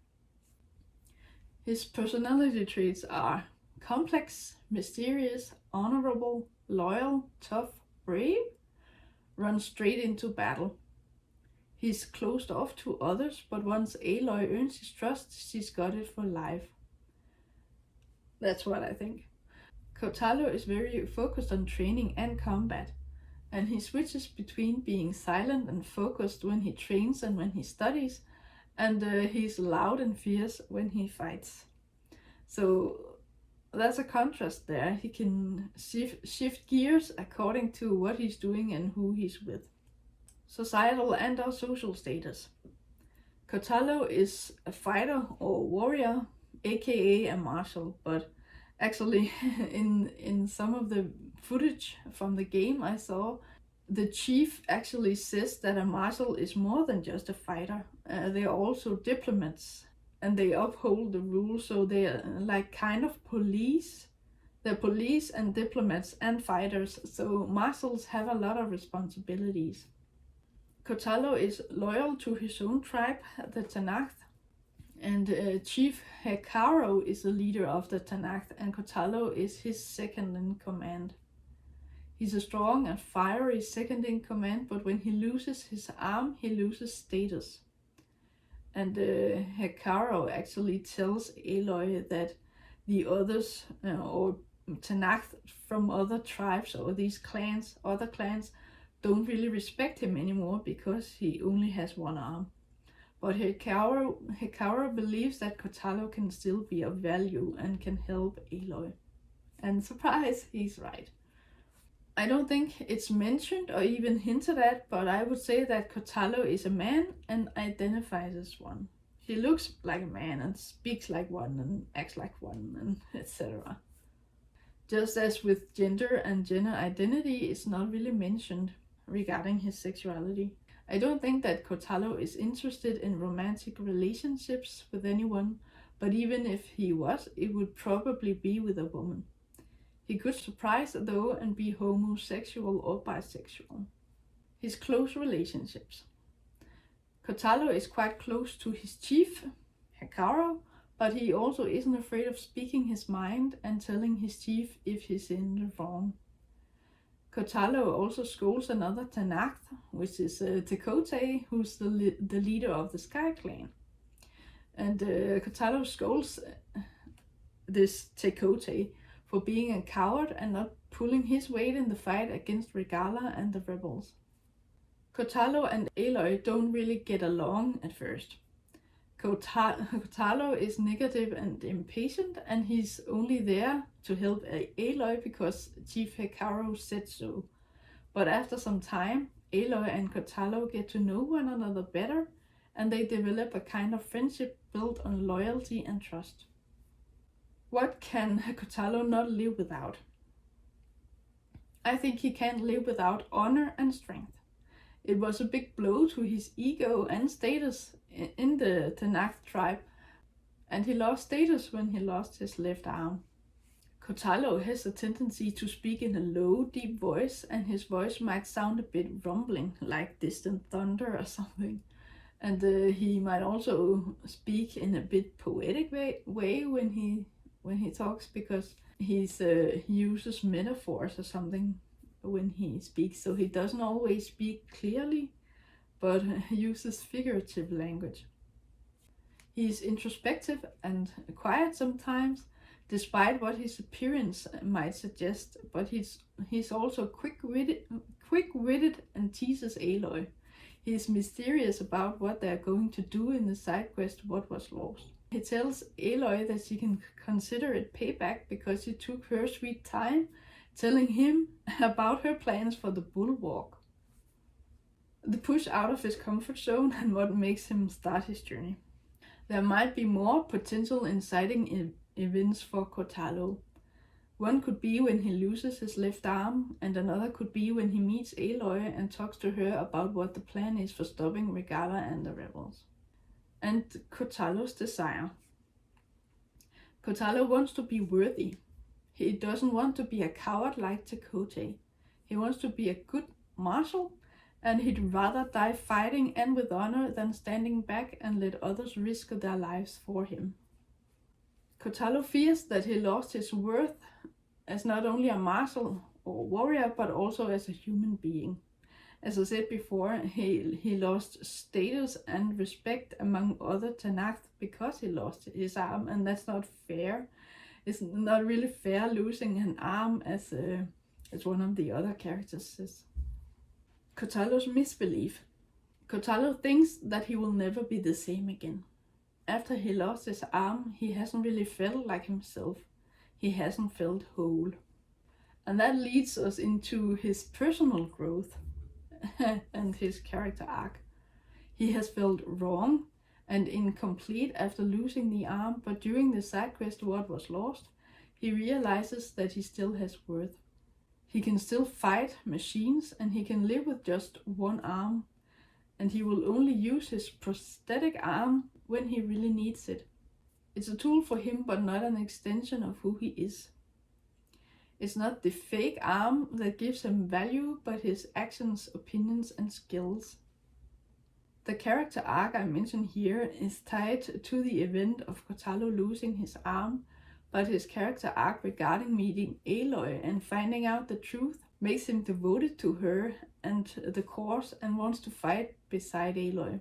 His personality traits are complex, mysterious, honorable, loyal, tough, brave, runs straight into battle. He's closed off to others, but once Aloy earns his trust, she's got it for life. That's what I think. Kotallo is very focused on training and combat. and he switches between being silent and focused when he trains and when he studies, and he's loud and fierce when he fights. So there's a contrast there. He can shift gears according to what he's doing and who he's with. Societal and our social status. Kotallo is a fighter or warrior, aka a marshal, but actually in some of the footage from the game I saw, the chief actually says that a marshal is more than just a fighter. They are also diplomats, and they uphold the rules, so they are like kind of police. They're police and diplomats and fighters, so marshals have a lot of responsibilities. Kotallo is loyal to his own tribe, the Tanakh, and Chief Hekaro is the leader of the Tanakh, and Kotallo is his second in command. He's a strong and fiery second in command, but when he loses his arm, he loses status. And Hekaro actually tells Aloy that the others, or Tanakh from other tribes or these clans, other clans, don't really respect him anymore because he only has one arm. But Hekaro believes that Kotallo can still be of value and can help Aloy. And surprise, he's right. I don't think it's mentioned or even hinted at, but I would say that Kotallo is a man and identifies as one. He looks like a man and speaks like one and acts like one, and etc. Just as with gender and gender identity is not really mentioned regarding his sexuality. I don't think that Kotallo is interested in romantic relationships with anyone, but even if he was, it would probably be with a woman. He could surprise though and be homosexual or bisexual. His close relationships. Kotallo is quite close to his chief, Hekaro, but he also isn't afraid of speaking his mind and telling his chief if he's in the wrong. Kotallo also scolds another Tanakh, which is Tekote, who's the leader of the Sky Clan. And Kotallo scolds this Tekote for being a coward and not pulling his weight in the fight against Regala and the rebels. Kotallo and Aloy don't really get along at first. Kotallo is negative and impatient, and he's only there to help Aloy because Chief Hekaro said so. But after some time, Aloy and Kotallo get to know one another better, and they develop a kind of friendship built on loyalty and trust. What can Kotallo not live without? I think he can't live without honor and strength. It was a big blow to his ego and status in the Tanakh tribe, and he lost status when he lost his left arm. Kotallo has a tendency to speak in a low, deep voice, and his voice might sound a bit rumbling, like distant thunder or something. And he might also speak in a bit poetic way when he talks, because he uses metaphors or something when he speaks, so he doesn't always speak clearly, but uses figurative language. He's introspective and quiet sometimes, despite what his appearance might suggest, but he's also quick-witted and teases Aloy. He's mysterious about what they're going to do in the side quest What Was Lost. He tells Aloy that she can consider it payback because she took her sweet time telling him about her plans for the bulwark. The push out of his comfort zone and what makes him start his journey. There might be more potential inciting events for Kotallo. One could be when he loses his left arm, and another could be when he meets Aloy and talks to her about what the plan is for stopping Regala and the rebels. And Kotallo's desire. Kotallo wants to be worthy. He doesn't want to be a coward like Tekote. He wants to be a good marshal, and he'd rather die fighting and with honor than standing back and let others risk their lives for him. Kotallo fears that he lost his worth as not only a marshal or warrior, but also as a human being. As I said before, he lost status and respect among other Tanakh because he lost his arm, and that's not fair. It's not really fair losing an arm, as one of the other characters says. Kotallo's misbelief. Kotallo thinks that he will never be the same again. After he lost his arm, he hasn't really felt like himself. He hasn't felt whole. And that leads us into his personal growth and his character arc. He has felt wrong and incomplete after losing the arm, but during the side quest What Was Lost, he realizes that he still has worth. He can still fight machines and he can live with just one arm, and he will only use his prosthetic arm when he really needs it. It's a tool for him, but not an extension of who he is. It's not the fake arm that gives him value, but his actions, opinions, and skills. The character arc I mention here is tied to the event of Kotallo losing his arm, but his character arc regarding meeting Aloy and finding out the truth makes him devoted to her and the cause and wants to fight beside Aloy.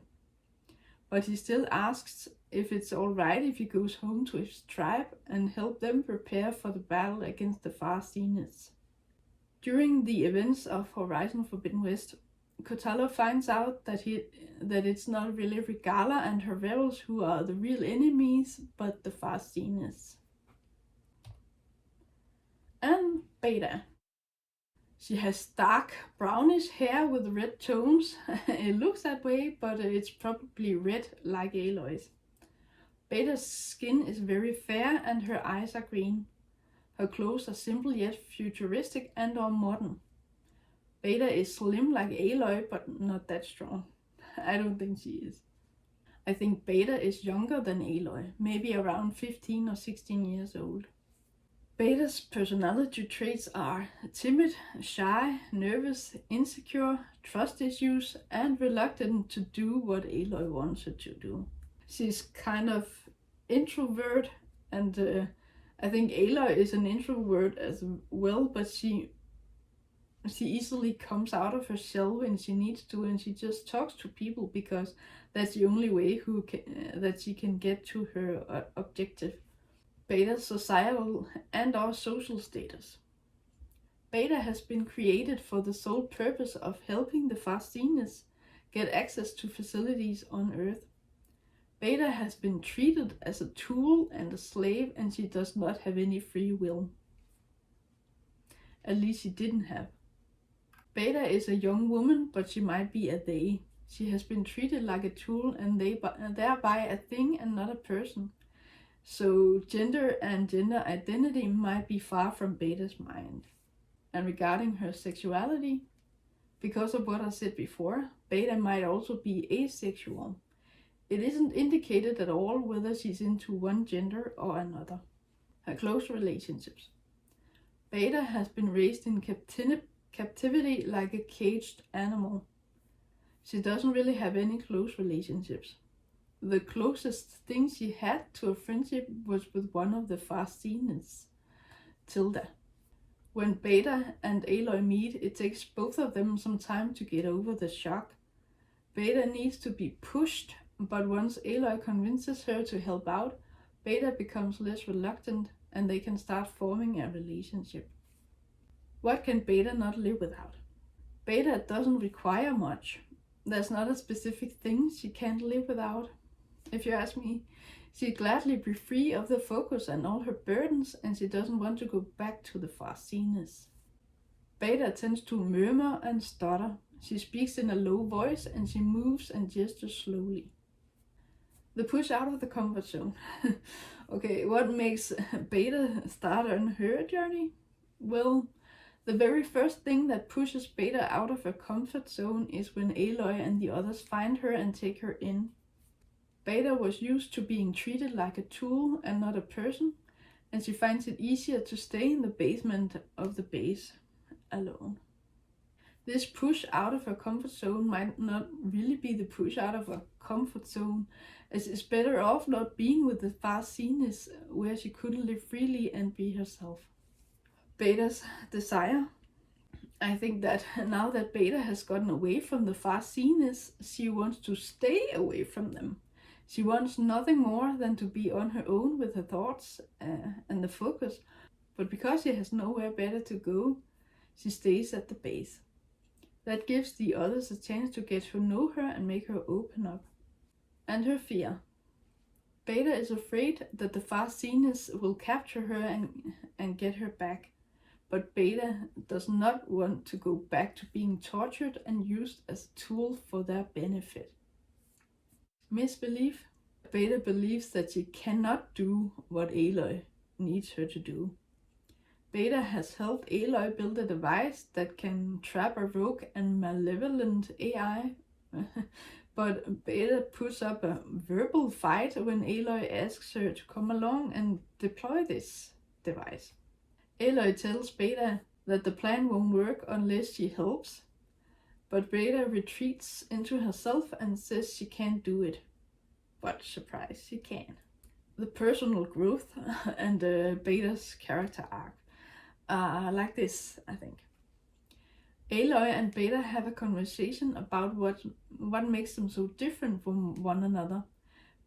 But he still asks if it's alright if he goes home to his tribe and help them prepare for the battle against the Farseers. During the events of Horizon Forbidden West, Kotallo finds out that it's not really Regala and her rebels who are the real enemies, but the Farseers. And Beta. She has dark brownish hair with red tones. It looks that way, but it's probably red like Aloy's. Beta's skin is very fair and her eyes are green. Her clothes are simple yet futuristic and are modern. Beta is slim like Aloy, but not that strong. I don't think she is. I think Beta is younger than Aloy, maybe around 15 or 16 years old. Beta's personality traits are timid, shy, nervous, insecure, trust issues, and reluctant to do what Aloy wants her to do. She's kind of introvert, and I think Aloy is an introvert as well, but she easily comes out of her shell when she needs to, and she just talks to people because that's the only way that she can get to her objective. Beta's societal and our social status. Beta has been created for the sole purpose of helping the Farseers get access to facilities on Earth. Beta has been treated as a tool and a slave, and she does not have any free will. At least she didn't have. Beta is a young woman, but she might be a they. She has been treated like a tool and thereby a thing and not a person. So gender and gender identity might be far from Beta's mind. And regarding her sexuality, because of what I said before, Beta might also be asexual. It isn't indicated at all whether she's into one gender or another. Her close relationships. Beta has been raised in captivity like a caged animal. She doesn't really have any close relationships. The closest thing she had to a friendship was with one of the Farseers, Tilda. When Beta and Aloy meet, it takes both of them some time to get over the shock. Beta needs to be pushed, but once Aloy convinces her to help out, Beta becomes less reluctant and they can start forming a relationship. What can Beta not live without? Beta doesn't require much. There's not a specific thing she can't live without. If you ask me, she'd gladly be free of the focus and all her burdens, and she doesn't want to go back to the Farseers. Beta tends to murmur and stutter. She speaks in a low voice and she moves and gestures slowly. The push out of the comfort zone. Okay, what makes Beta start on her journey? Well, the very first thing that pushes Beta out of her comfort zone is when Aloy and the others find her and take her in. Beta was used to being treated like a tool and not a person, and she finds it easier to stay in the basement of the base alone. This push out of her comfort zone might not really be the push out of her comfort zone, as it's better off not being with the Farseers where she couldn't live freely and be herself. Beta's desire. I think that now that Beta has gotten away from the Farseers, she wants to stay away from them. She wants nothing more than to be on her own with her thoughts and the focus, but because she has nowhere better to go, she stays at the base. That gives the others a chance to get to know her and make her open up. And her fear. Beta is afraid that the Farseers will capture her and get her back. But Beta does not want to go back to being tortured and used as a tool for their benefit. Misbelief. Beta believes that she cannot do what Aloy needs her to do. Beta has helped Aloy build a device that can trap a rogue and malevolent AI, but Beta puts up a verbal fight when Aloy asks her to come along and deploy this device. Aloy tells Beta that the plan won't work unless she helps, but Beta retreats into herself and says she can't do it. But surprise, she can. The personal growth and Beta's character arc. Like this, I think. Aloy and Beta have a conversation about what makes them so different from one another.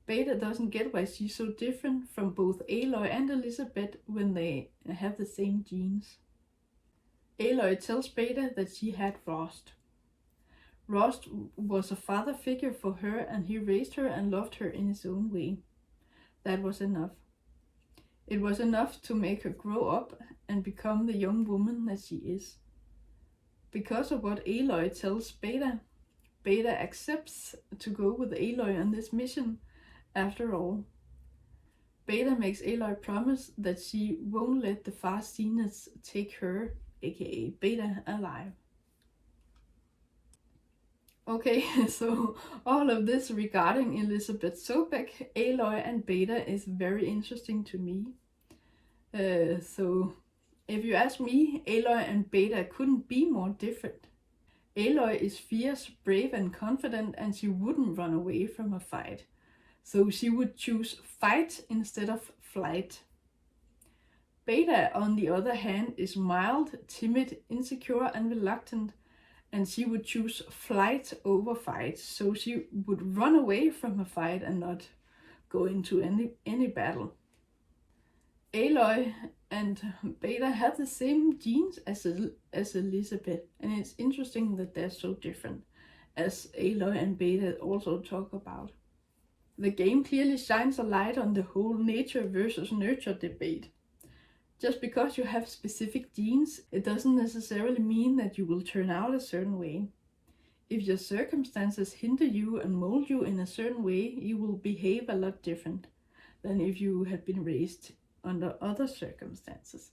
Beta doesn't get why she's so different from both Aloy and Elizabeth when they have the same genes. Aloy tells Beta that she had Rost. Rost was a father figure for her, and he raised her and loved her in his own way. That was enough. It was enough to make her grow up and become the young woman that she is. Because of what Aloy tells Beta, Beta accepts to go with Aloy on this mission after all. Beta makes Aloy promise that she won't let the Farseers take her, aka Beta, alive. Okay, so all of this regarding Elizabeth Sobeck, Aloy and Beta is very interesting to me. So if you ask me, Aloy and Beta couldn't be more different. Aloy is fierce, brave and confident, and she wouldn't run away from a fight. So she would choose fight instead of flight. Beta, on the other hand, is mild, timid, insecure and reluctant, and she would choose flight over fight. So she would run away from a fight and not go into any battle. Aloy and Beta have the same genes as Elizabeth, and it's interesting that they're so different, as Aloy and Beta also talk about. The game clearly shines a light on the whole nature versus nurture debate. Just because you have specific genes, it doesn't necessarily mean that you will turn out a certain way. If your circumstances hinder you and mold you in a certain way, you will behave a lot different than if you had been raised under other circumstances.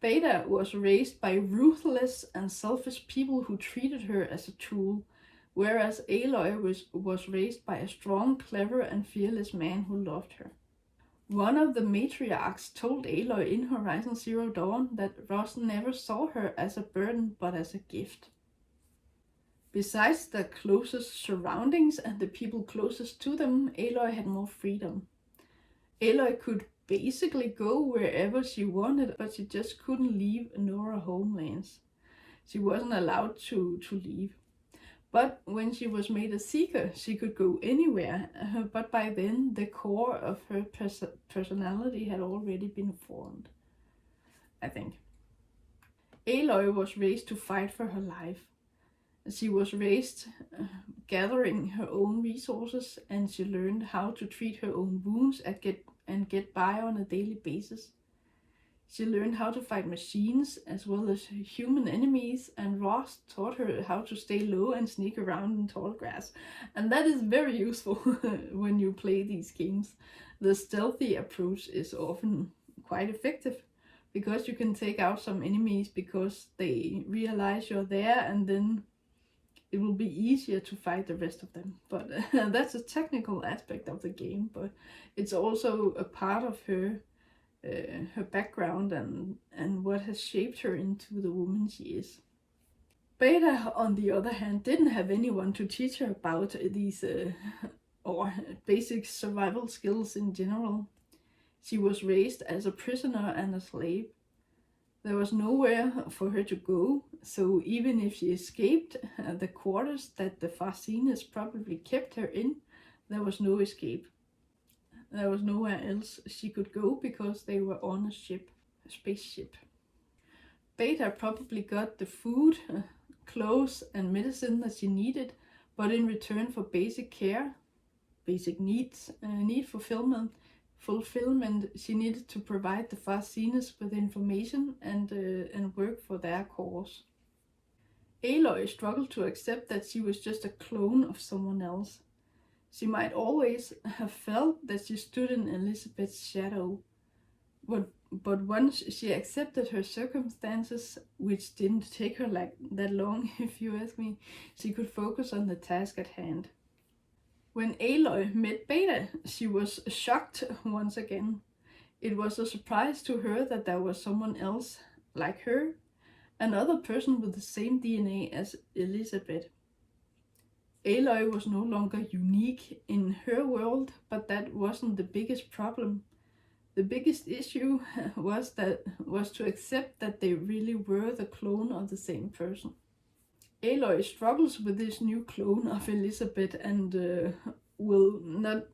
Beta was raised by ruthless and selfish people who treated her as a tool, whereas Aloy was raised by a strong, clever and fearless man who loved her. One of the matriarchs told Aloy in Horizon Zero Dawn that Ross never saw her as a burden but as a gift. Besides the closest surroundings and the people closest to them, Aloy had more freedom. Aloy could basically go wherever she wanted, but she just couldn't leave Nora homelands. She wasn't allowed to leave. But when she was made a seeker, she could go anywhere, but by then the core of her personality had already been formed, I think. Aloy was raised to fight for her life. She was raised gathering her own resources, and she learned how to treat her own wounds and get by on a daily basis. She learned how to fight machines as well as human enemies, and Ross taught her how to stay low and sneak around in tall grass. And that is very useful when you play these games. The stealthy approach is often quite effective, because you can take out some enemies because they realize you're there, and then it will be easier to fight the rest of them. But that's a technical aspect of the game, but it's also a part of her background and what has shaped her into the woman she is. Beta, on the other hand, didn't have anyone to teach her about these or basic survival skills in general. She was raised as a prisoner and a slave. There was nowhere for her to go, so even if she escaped the quarters that the Farseers probably kept her in, there was no escape. There was nowhere else she could go because they were on a ship, a spaceship. Beta probably got the food, clothes and medicine that she needed, but in return for basic care, basic needs, need fulfillment, she needed to provide the Farsinas with information and work for their cause. Aloy struggled to accept that she was just a clone of someone else. She might always have felt that she stood in Elizabeth's shadow, but once she accepted her circumstances, which didn't take her like that long if you ask me, she could focus on the task at hand. When Aloy met Beta, she was shocked once again. It was a surprise to her that there was someone else like her, another person with the same DNA as Elizabeth. Aloy was no longer unique in her world, but that wasn't the biggest problem. The biggest issue was to accept that they really were the clone of the same person. Aloy struggles with this new clone of Elizabeth and will not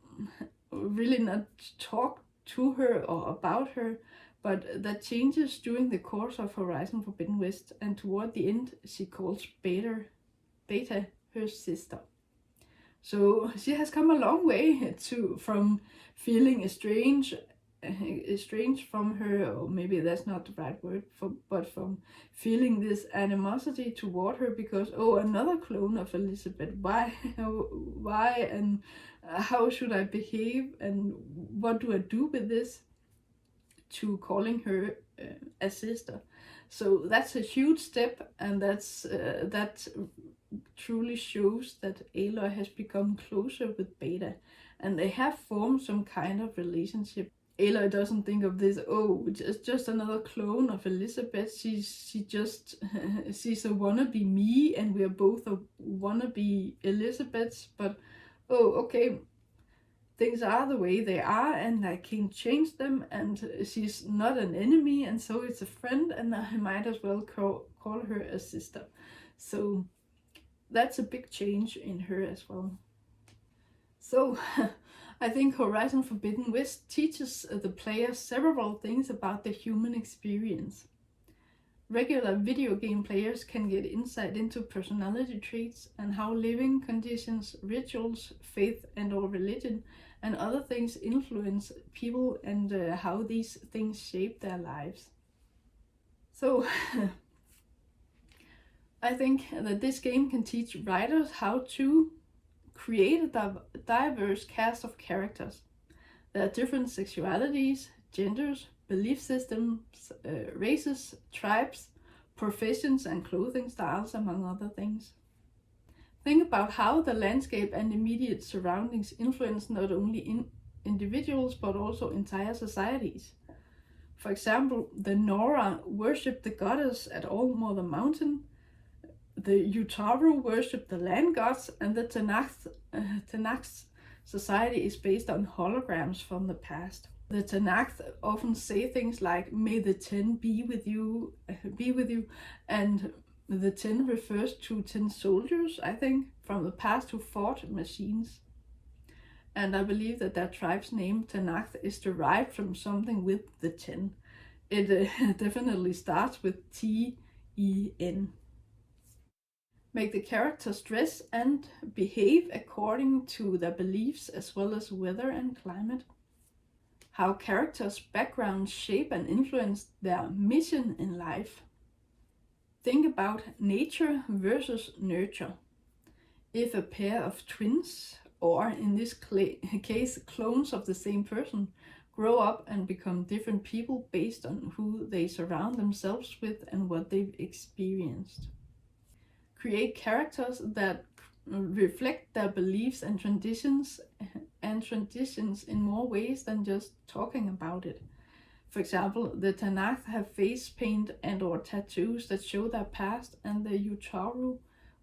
talk to her or about her, but that changes during the course of Horizon Forbidden West, and toward the end she calls Beta her sister. So she has come a long way from feeling estranged from her, or maybe that's not the right word, but from feeling this animosity toward her because, oh, another clone of Elizabeth, why, and how should I behave, and what do I do with this, to calling her a sister. So that's a huge step, and that truly shows that Aloy has become closer with Beta, and they have formed some kind of relationship. Aloy doesn't think of this, oh, just another clone of Elizabeth. She just she's a wannabe me, and we are both a wannabe Elizabeths. But oh, okay, things are the way they are, and I can't change them. And she's not an enemy, and so it's a friend, and I might as well call her a sister. So that's a big change in her as well. So I think Horizon Forbidden West teaches the player several things about the human experience. Regular video game players can get insight into personality traits and how living conditions, rituals, faith and/or religion and other things influence people, and how these things shape their lives. So I think that this game can teach writers how to create a diverse cast of characters. There are different sexualities, genders, belief systems, races, tribes, professions and clothing styles, among other things. Think about how the landscape and immediate surroundings influence not only individuals but also entire societies. For example, the Nora worship the goddess at All Mother Mountain, the Utaru worship the land gods, and the Tenakth society is based on holograms from the past. The Tenakth often say things like, "May the 10 be with you," and the 10 refers to 10 soldiers, I think, from the past who fought machines. And I believe that their tribe's name, Tenakth, is derived from something with the 10. It definitely starts with T-E-N. Make the characters dress and behave according to their beliefs as well as weather and climate. How characters' backgrounds shape and influence their mission in life. Think about nature versus nurture. If a pair of twins, or in this case clones of the same person, grow up and become different people based on who they surround themselves with and what they've experienced. Create characters that reflect their beliefs and traditions in more ways than just talking about it. For example, the Tenakth have face paint and/or tattoos that show their past, and the Utaru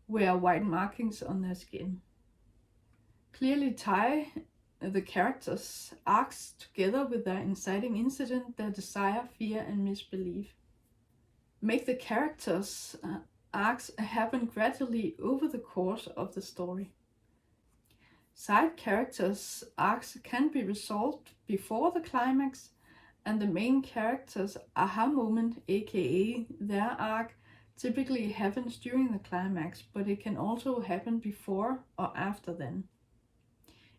wear white markings on their skin. Clearly tie the characters' arcs together with their inciting incident, their desire, fear, and misbelief. Make the characters' arcs happen gradually over the course of the story. Side characters' arcs can be resolved before the climax, and the main character's aha moment, aka their arc, typically happens during the climax, but it can also happen before or after then.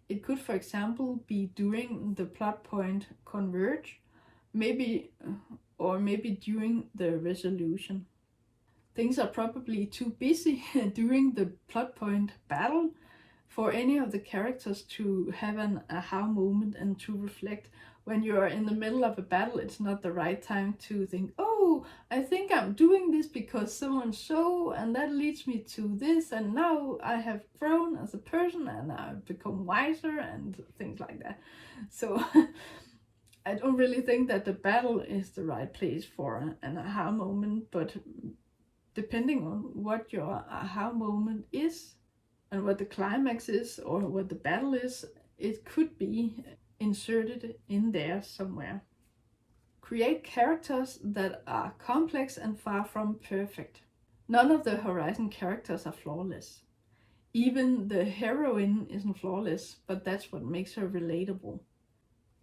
It could, for example, be during the plot point converge, maybe during the resolution. Things are probably too busy during the plot point battle for any of the characters to have an aha moment and to reflect. When you're in the middle of a battle, it's not the right time to think, oh, I think I'm doing this because someone so, and that leads me to this, and now I have grown as a person and I've become wiser and things like that. So I don't really think that the battle is the right place for an aha moment, but depending on what your aha moment is and what the climax is or what the battle is, it could be inserted in there somewhere. Create characters that are complex and far from perfect. None of the Horizon characters are flawless. Even the heroine isn't flawless, but that's what makes her relatable.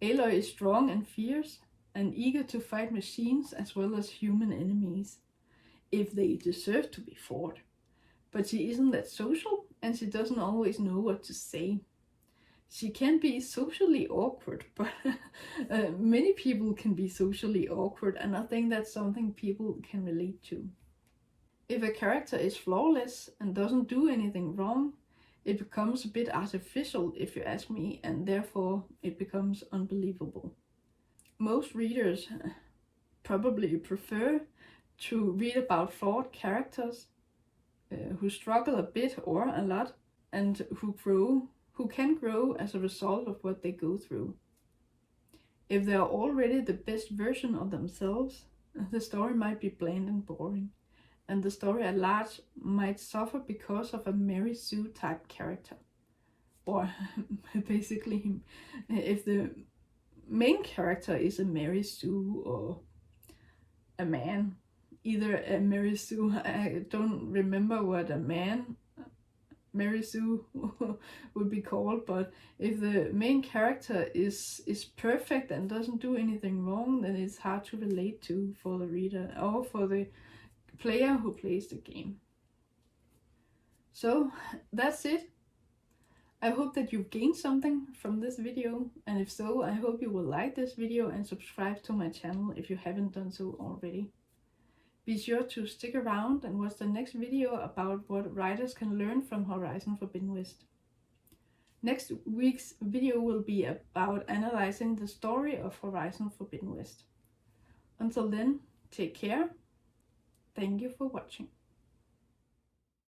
Aloy is strong and fierce and eager to fight machines as well as human enemies, if they deserve to be fought. But she isn't that social, and she doesn't always know what to say. She can be socially awkward, but many people can be socially awkward, and I think that's something people can relate to. If a character is flawless and doesn't do anything wrong, it becomes a bit artificial, if you ask me, and therefore it becomes unbelievable. Most readers probably prefer to read about flawed characters who struggle a bit or a lot, and who can grow as a result of what they go through. If they are already the best version of themselves, the story might be bland and boring, and the story at large might suffer because of a Mary Sue type character. Or basically, if the main character is a Mary Sue or a man, either a Mary Sue, I don't remember what a man Mary Sue would be called, but if the main character is perfect and doesn't do anything wrong, then it's hard to relate to for the reader or for the player who plays the game. So that's it. I hope that you've gained something from this video, and if so, I hope you will like this video and subscribe to my channel if you haven't done so already. Be sure to stick around and watch the next video about what writers can learn from Horizon Forbidden West. Next week's video will be about analyzing the story of Horizon Forbidden West. Until then, take care. Thank you for watching.